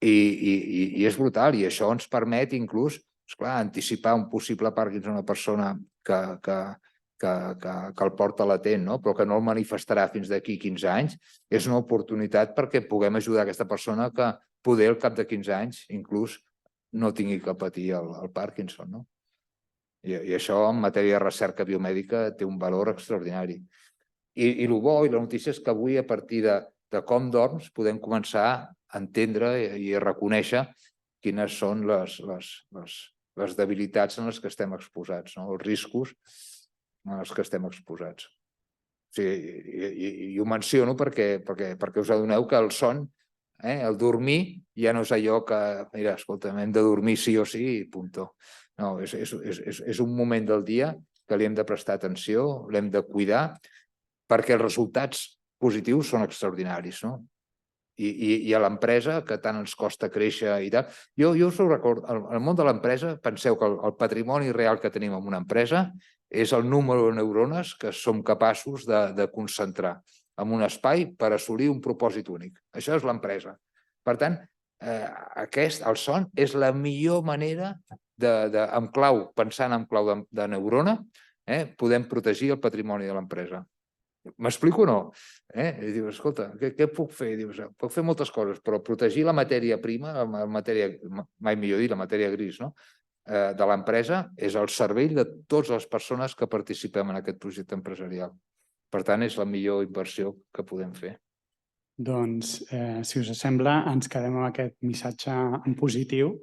I és brutal, i això ens permet inclús, esclar, anticipar un possible Parkinson a una persona que el porta latent, però que no el manifestarà fins d'aquí 15 anys, és una oportunitat perquè puguem ajudar aquesta persona que poder al cap de 15 anys inclús no tingui que patir el Parkinson. I això en matèria de recerca biomèdica té un valor extraordinari. I el bo i la notícia és que avui, a partir de com dorms, podem començar a entendre i a reconèixer quines són les debilitats en les que estem exposats, els riscos en els que estem exposats. I ho menciono perquè us adoneu que el son El dormir ja no és allò que, mira, escolta, hem de dormir sí o sí i punto. No, és un moment del dia que li hem de prestar atenció, l'hem de cuidar, perquè els resultats positius són extraordinaris, no? I a l'empresa, que tant ens costa créixer i tal. Jo us ho recordo, al món de l'empresa, penseu que el patrimoni real que tenim en una empresa és el número de neurones que som capaços de concentrar en un espai per assolir un propòsit únic. Això és l'empresa. Per tant, el son és la millor manera pensant en clau de neurona, podem protegir el patrimoni de l'empresa. M'explico o no? Dius, escolta, què puc fer? Dius, puc fer moltes coses, però protegir la matèria prima, mai millor dir, la matèria gris, no? De l'empresa és el cervell de totes les persones que participem en aquest projecte empresarial. Per tant, és la millor inversió que podem fer. Doncs, si us sembla, ens quedem amb aquest missatge en positiu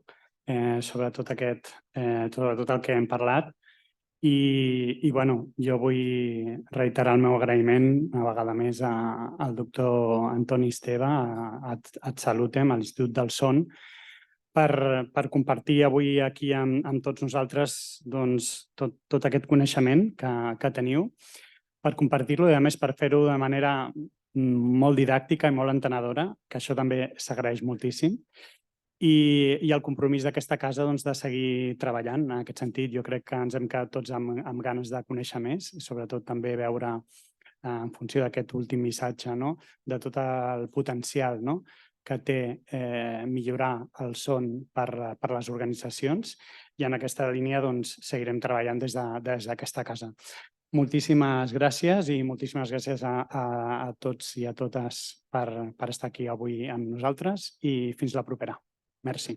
sobre tot el que hem parlat. I bueno, jo vull reiterar el meu agraïment una vegada més al doctor Antoni Esteve, a Atsalutem, a l'Institut del Son, per compartir avui aquí amb tots nosaltres tot aquest coneixement que teniu, per compartir-lo i, a més, per fer-ho de manera molt didàctica i molt entenedora, que això també s'agraeix moltíssim. I el compromís d'aquesta casa de seguir treballant en aquest sentit. Jo crec que ens hem quedat tots amb ganes de conèixer més i sobretot també veure, en funció d'aquest últim missatge, de tot el potencial que té millorar el son per les organitzacions, i en aquesta línia seguirem treballant des d'aquesta casa. Moltíssimes gràcies i moltíssimes gràcies a tots i a totes per estar aquí avui amb nosaltres i fins la propera. Merci.